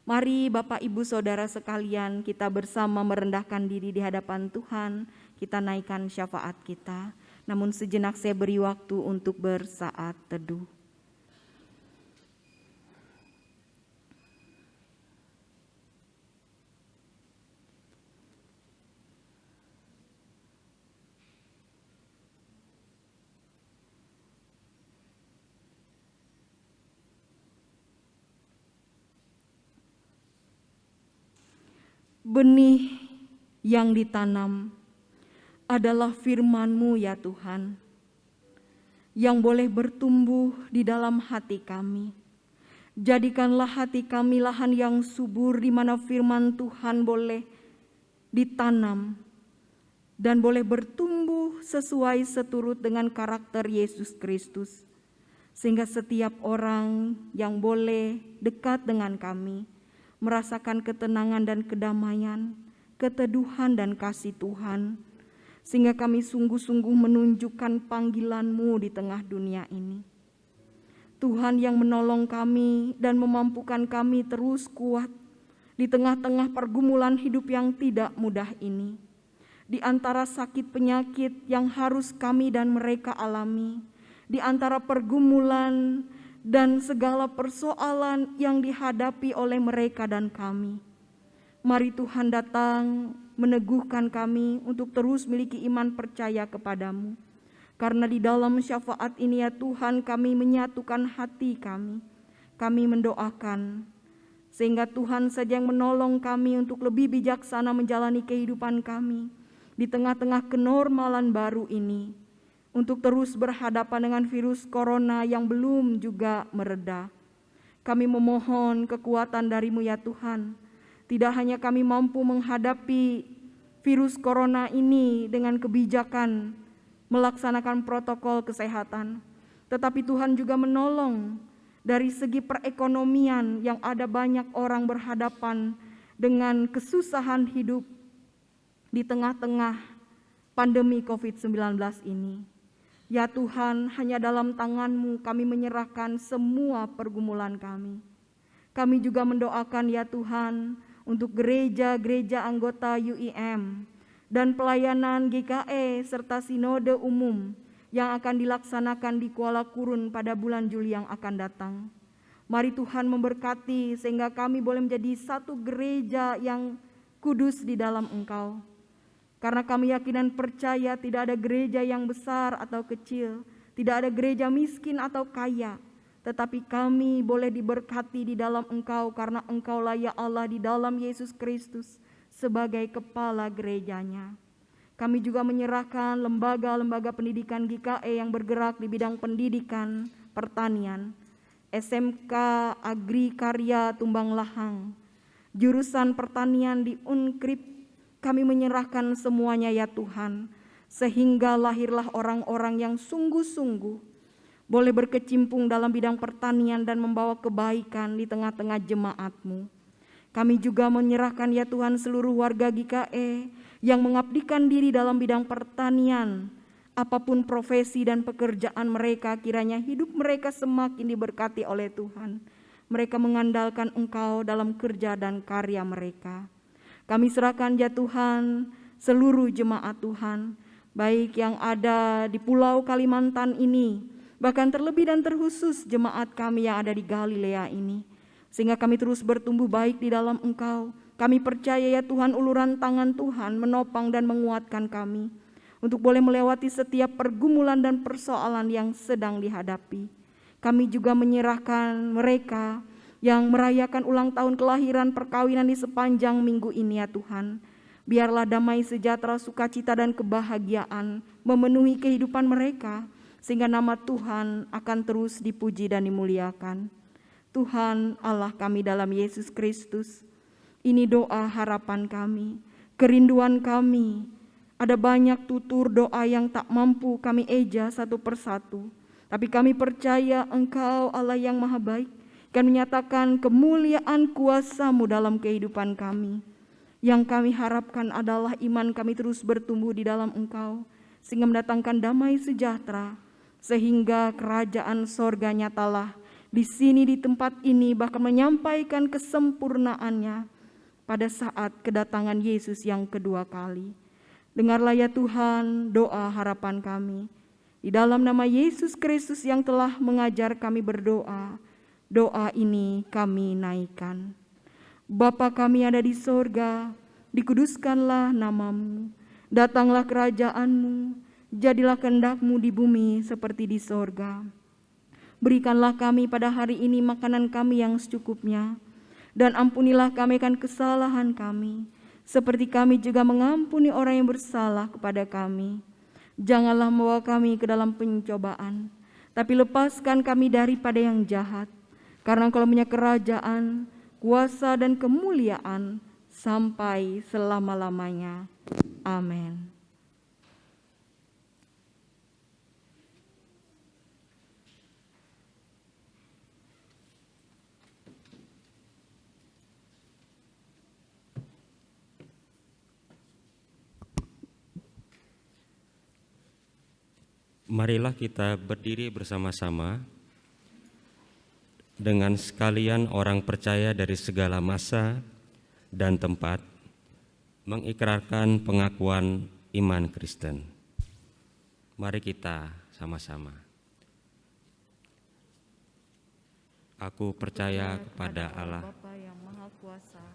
Mari Bapak Ibu Saudara sekalian, kita bersama merendahkan diri di hadapan Tuhan. Kita naikkan syafaat kita. Namun sejenak saya beri waktu untuk bersaat teduh. Benih yang ditanam adalah firman-Mu ya Tuhan, yang boleh bertumbuh di dalam hati kami. Jadikanlah hati kami lahan yang subur di mana firman Tuhan boleh ditanam dan boleh bertumbuh sesuai seturut dengan karakter Yesus Kristus. Sehingga setiap orang yang boleh dekat dengan kami merasakan ketenangan dan kedamaian, keteduhan dan kasih Tuhan, sehingga kami sungguh-sungguh menunjukkan panggilan-Mu di tengah dunia ini. Tuhan yang menolong kami dan memampukan kami terus kuat di tengah-tengah pergumulan hidup yang tidak mudah ini. Di antara sakit penyakit yang harus kami dan mereka alami, di antara pergumulan dan segala persoalan yang dihadapi oleh mereka dan kami. Mari Tuhan datang meneguhkan kami untuk terus miliki iman percaya kepadamu. Karena di dalam syafaat ini ya Tuhan, kami menyatukan hati kami. Kami mendoakan sehingga Tuhan saja yang menolong kami untuk lebih bijaksana menjalani kehidupan kami di tengah-tengah kenormalan baru ini, untuk terus berhadapan dengan virus corona yang belum juga mereda. Kami memohon kekuatan dari-Mu ya Tuhan. Tidak hanya kami mampu menghadapi virus corona ini dengan kebijakan melaksanakan protokol kesehatan, tetapi Tuhan juga menolong dari segi perekonomian yang ada banyak orang berhadapan dengan kesusahan hidup di tengah-tengah pandemi COVID-19 ini. Ya Tuhan, hanya dalam tangan-Mu kami menyerahkan semua pergumulan kami. Kami juga mendoakan ya Tuhan untuk gereja-gereja anggota UIM dan pelayanan GKE serta sinode umum yang akan dilaksanakan di Kuala Kurun pada bulan Juli yang akan datang. Mari Tuhan memberkati sehingga kami boleh menjadi satu gereja yang kudus di dalam Engkau. Karena kami yakin dan percaya tidak ada gereja yang besar atau kecil, tidak ada gereja miskin atau kaya, tetapi kami boleh diberkati di dalam Engkau karena Engkaulah ya Allah di dalam Yesus Kristus sebagai kepala gerejanya. Kami juga menyerahkan lembaga-lembaga pendidikan GKE yang bergerak di bidang pendidikan, pertanian, SMK Agri Karya Tumbang Lahang, jurusan pertanian di Unkrip. Kami menyerahkan semuanya ya Tuhan, sehingga lahirlah orang-orang yang sungguh-sungguh boleh berkecimpung dalam bidang pertanian dan membawa kebaikan di tengah-tengah jemaat-Mu. Kami juga menyerahkan ya Tuhan seluruh warga GKE yang mengabdikan diri dalam bidang pertanian, apapun profesi dan pekerjaan mereka, kiranya hidup mereka semakin diberkati oleh Tuhan. Mereka mengandalkan Engkau dalam kerja dan karya mereka. Kami serahkan ya Tuhan seluruh jemaat Tuhan, baik yang ada di Pulau Kalimantan ini, bahkan terlebih dan terkhusus jemaat kami yang ada di Galilea ini, sehingga kami terus bertumbuh baik di dalam Engkau. Kami percaya ya Tuhan uluran tangan Tuhan menopang dan menguatkan kami untuk boleh melewati setiap pergumulan dan persoalan yang sedang dihadapi. Kami juga menyerahkan mereka yang merayakan ulang tahun kelahiran perkawinan di sepanjang minggu ini ya Tuhan. Biarlah damai sejahtera, sukacita dan kebahagiaan memenuhi kehidupan mereka, sehingga nama Tuhan akan terus dipuji dan dimuliakan. Tuhan Allah kami dalam Yesus Kristus, ini doa harapan kami, kerinduan kami. Ada banyak tutur doa yang tak mampu kami eja satu persatu, tapi kami percaya Engkau Allah yang maha baik akan menyatakan kemuliaan kuasa-Mu dalam kehidupan kami. Yang kami harapkan adalah iman kami terus bertumbuh di dalam Engkau, sehingga mendatangkan damai sejahtera, sehingga kerajaan sorga nyatalah di sini di tempat ini, bahkan menyampaikan kesempurnaannya pada saat kedatangan Yesus yang kedua kali. Dengarlah ya Tuhan doa harapan kami. Di dalam nama Yesus Kristus yang telah mengajar kami berdoa, doa ini kami naikkan. Bapa kami ada di sorga, dikuduskanlah nama-Mu, datanglah kerajaan-Mu, jadilah kehendak-Mu di bumi seperti di sorga. Berikanlah kami pada hari ini makanan kami yang secukupnya, dan ampunilah kami akan kesalahan kami, seperti kami juga mengampuni orang yang bersalah kepada kami. Janganlah membawa kami ke dalam pencobaan, tapi lepaskan kami daripada yang jahat. Karena Engkau punya kerajaan, kuasa dan kemuliaan sampai selama-lamanya. Amin. Marilah kita berdiri bersama-sama dengan sekalian orang percaya dari segala masa dan tempat mengikrarkan pengakuan iman Kristen. Mari kita sama-sama. Aku percaya kepada Allah, Bapa yang Maha Kuasa,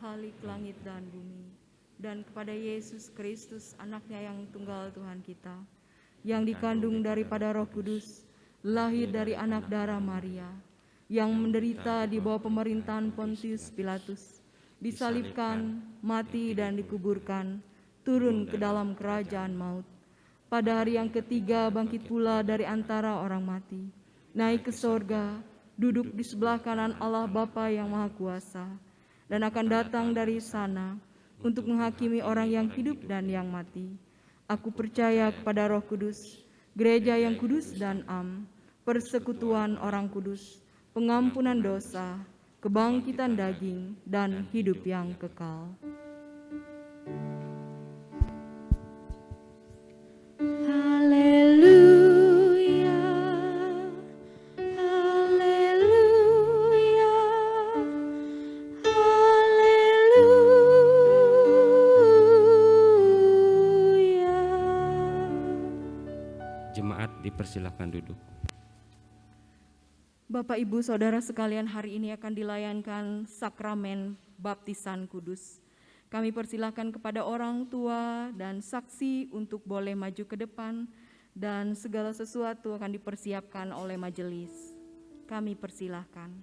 Khalik langit dan bumi, dan kepada Yesus Kristus, anaknya yang tunggal Tuhan kita, yang dikandung daripada Roh Kudus, lahir dari anak darah Maria, yang menderita di bawah pemerintahan Pontius Pilatus, disalibkan, mati dan dikuburkan, turun ke dalam kerajaan maut. Pada hari yang ketiga bangkit pula dari antara orang mati, naik ke sorga, duduk di sebelah kanan Allah Bapa yang Maha Kuasa, dan akan datang dari sana untuk menghakimi orang yang hidup dan yang mati. Aku percaya kepada Roh Kudus, gereja yang kudus dan am, persekutuan orang kudus, pengampunan dosa, kebangkitan daging, dan hidup yang kekal. Haleluya, haleluya, haleluya. Jemaat dipersilahkan duduk. Bapak, Ibu, Saudara sekalian, hari ini akan dilayankan sakramen baptisan kudus. Kami persilahkan kepada orang tua dan saksi untuk boleh maju ke depan dan segala sesuatu akan dipersiapkan oleh majelis. Kami persilahkan.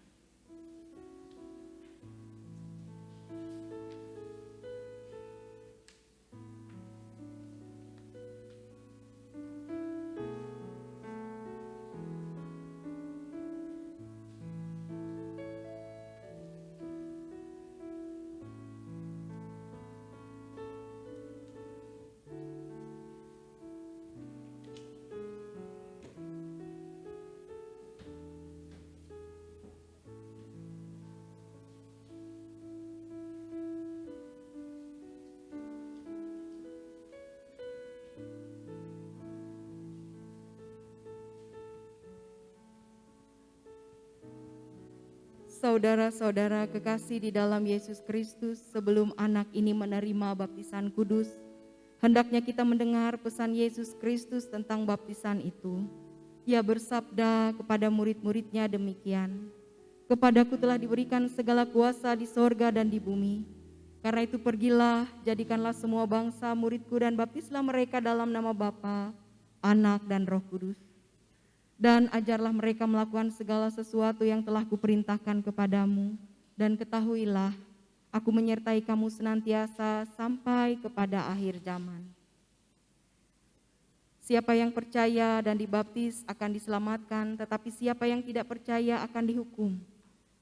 Saudara-saudara kekasih di dalam Yesus Kristus, sebelum anak ini menerima baptisan kudus, hendaknya kita mendengar pesan Yesus Kristus tentang baptisan itu. Ia bersabda kepada murid-muridnya demikian, "Kepadaku telah diberikan segala kuasa di sorga dan di bumi. Karena itu pergilah, jadikanlah semua bangsa muridku dan baptislah mereka dalam nama Bapa, Anak, dan Roh Kudus. Dan ajarlah mereka melakukan segala sesuatu yang telah kuperintahkan kepadamu. Dan ketahuilah, aku menyertai kamu senantiasa sampai kepada akhir zaman." Siapa yang percaya dan dibaptis akan diselamatkan, tetapi siapa yang tidak percaya akan dihukum.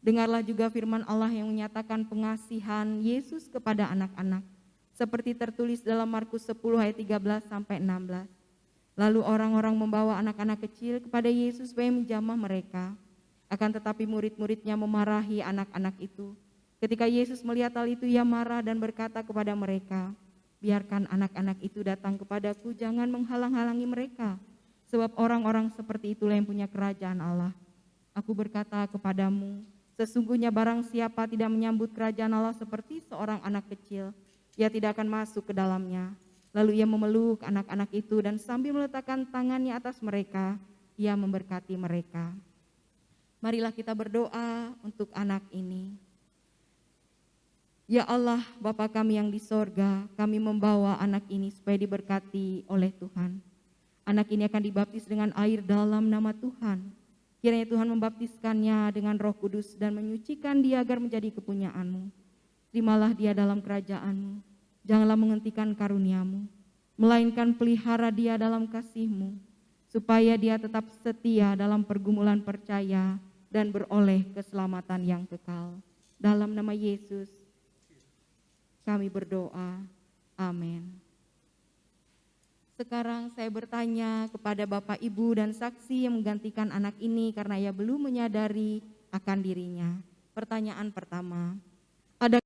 Dengarlah juga firman Allah yang menyatakan pengasihan Yesus kepada anak-anak, seperti tertulis dalam Markus 10 ayat 13 sampai 16. Lalu orang-orang membawa anak-anak kecil kepada Yesus supaya menjamah mereka. Akan tetapi murid-muridnya memarahi anak-anak itu. Ketika Yesus melihat hal itu, ia marah dan berkata kepada mereka, "Biarkan anak-anak itu datang kepadaku, jangan menghalang-halangi mereka, sebab orang-orang seperti itulah yang punya kerajaan Allah. Aku berkata kepadamu, sesungguhnya barang siapa tidak menyambut kerajaan Allah seperti seorang anak kecil, ia tidak akan masuk ke dalamnya." Lalu ia memeluk anak-anak itu dan sambil meletakkan tangannya atas mereka, ia memberkati mereka. Marilah kita berdoa untuk anak ini. Ya Allah, Bapa kami yang di sorga, kami membawa anak ini supaya diberkati oleh Tuhan. Anak ini akan dibaptis dengan air dalam nama Tuhan. Kiranya Tuhan membaptiskannya dengan Roh Kudus dan menyucikan dia agar menjadi kepunyaan-Mu. Terimalah dia dalam kerajaan-Mu. Janganlah menghentikan karunia-Mu, melainkan pelihara dia dalam kasih-Mu, supaya dia tetap setia dalam pergumulan percaya dan beroleh keselamatan yang kekal. Dalam nama Yesus, kami berdoa. Amin. Sekarang saya bertanya kepada Bapak, Ibu, dan saksi yang menggantikan anak ini karena ia belum menyadari akan dirinya. Pertanyaan pertama, ada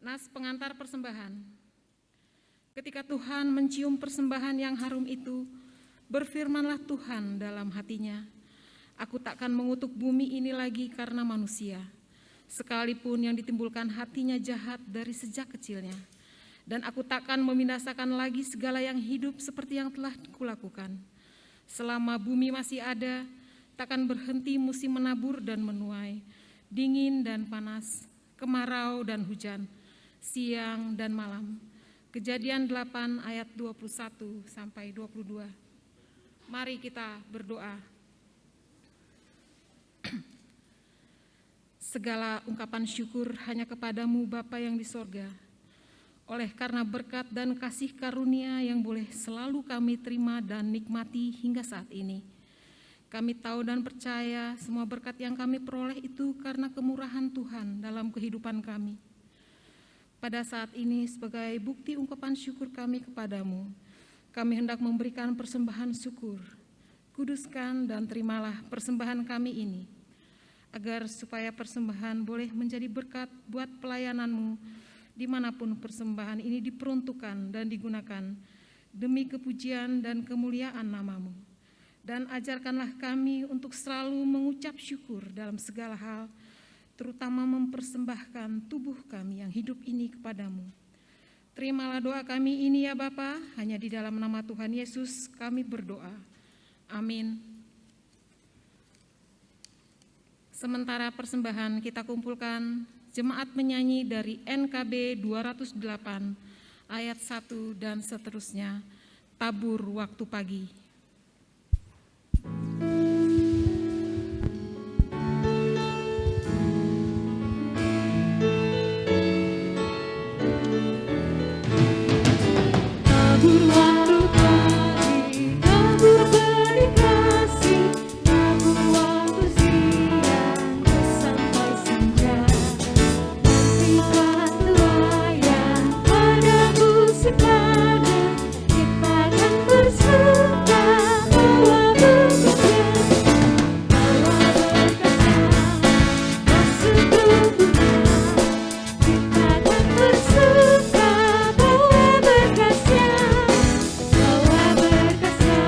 Nas pengantar persembahan. Ketika Tuhan mencium persembahan yang harum itu, berfirmanlah Tuhan dalam hatinya, "Aku takkan mengutuk bumi ini lagi karena manusia, sekalipun yang ditimbulkan hatinya jahat dari sejak kecilnya. Dan aku takkan membinasakan lagi segala yang hidup seperti yang telah kulakukan. Selama bumi masih ada, takkan berhenti musim menabur dan menuai, dingin dan panas, kemarau dan hujan, siang dan malam." Kejadian 8 ayat 21 sampai 22. Mari kita berdoa. Segala ungkapan syukur hanya kepadamu Bapa yang di sorga. Oleh karena berkat dan kasih karunia yang boleh selalu kami terima dan nikmati hingga saat ini. Kami tahu dan percaya semua berkat yang kami peroleh itu karena kemurahan Tuhan dalam kehidupan kami. Pada saat ini sebagai bukti ungkapan syukur kami kepadamu, kami hendak memberikan persembahan syukur. Kuduskan dan terimalah persembahan kami ini, agar supaya persembahan boleh menjadi berkat buat pelayanan-Mu dimanapun persembahan ini diperuntukkan dan digunakan demi kepujian dan kemuliaan nama-Mu. Dan ajarkanlah kami untuk selalu mengucap syukur dalam segala hal, terutama mempersembahkan tubuh kami yang hidup ini kepadamu. Terimalah doa kami ini ya Bapa, hanya di dalam nama Tuhan Yesus kami berdoa. Amin. Sementara persembahan kita kumpulkan, jemaat menyanyi dari NKB 208 ayat 1 dan seterusnya, Tabur Waktu Pagi. Tabur waktu pagi, tabur benih kasih, tabur waktu siang sampai senja. Nantikan tuayan pada musim panen, kita akan bersuka bawa bekerja, bawa berkasnya masuk tubuhnya. Kita akan bersuka bawa berkasnya, bawa berkasnya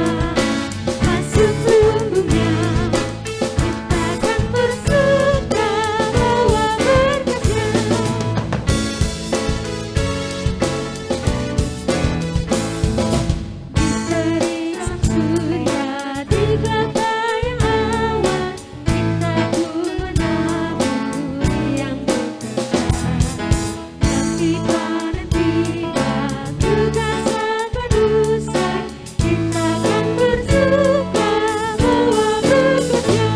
masuk tubuhnya. Kita akan bersuka bawa berkasnya. Di terik sang surya, di gelap yang awan, kita pun menabur yang bekerja. Nanti panen tiba, tugas akan usai, kita akan bersuka bawa bekerja,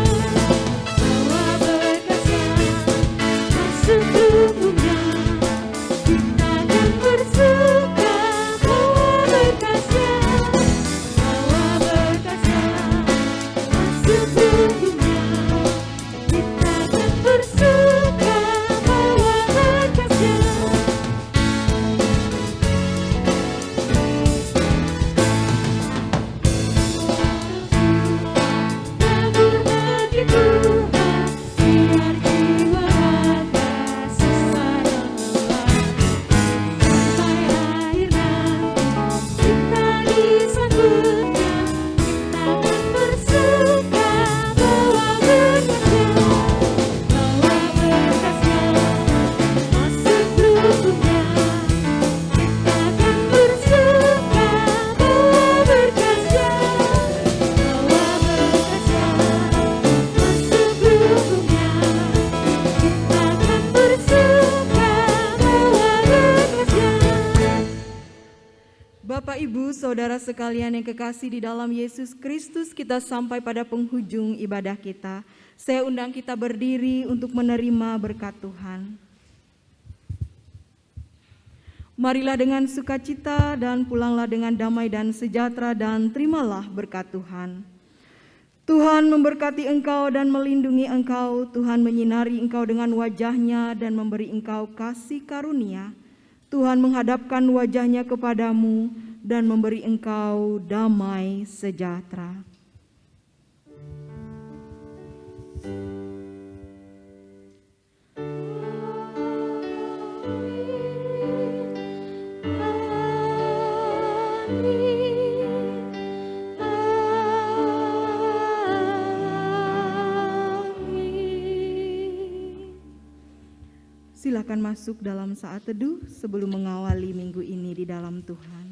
bawa berkasnya masuk tubuhnya. Kita akan bersuka bawa berkasnya, bawa berkasnya masuk tubuhnya. Kita akan bersuka bawa berkasnya. Tabur bagi Tuhan, biar jiwa raga sesana lelah. Sampai akhir nanti kita disambutnya, kita akan bersuka bawa berkasnya, bawa berkasnya masuk tubuhnya. Kita akan bersuka bawa berkasnya, bawa berkasnya masuk tubuhnya. Kita akan bersuka bawa berkasnya. Bapak, Ibu, Saudara sekalian yang kekasih di dalam Yesus Kristus, kita sampai pada penghujung ibadah kita. Saya undang kita berdiri untuk menerima berkat Tuhan. Marilah dengan sukacita dan pulanglah dengan damai dan sejahtera dan terimalah berkat Tuhan. Tuhan memberkati engkau dan melindungi engkau. Tuhan menyinari engkau dengan wajah-Nya dan memberi engkau kasih karunia. Tuhan menghadapkan wajah-Nya kepadamu dan memberi engkau damai sejahtera. Amin. Silakan masuk dalam saat teduh sebelum mengawali minggu ini di dalam Tuhan.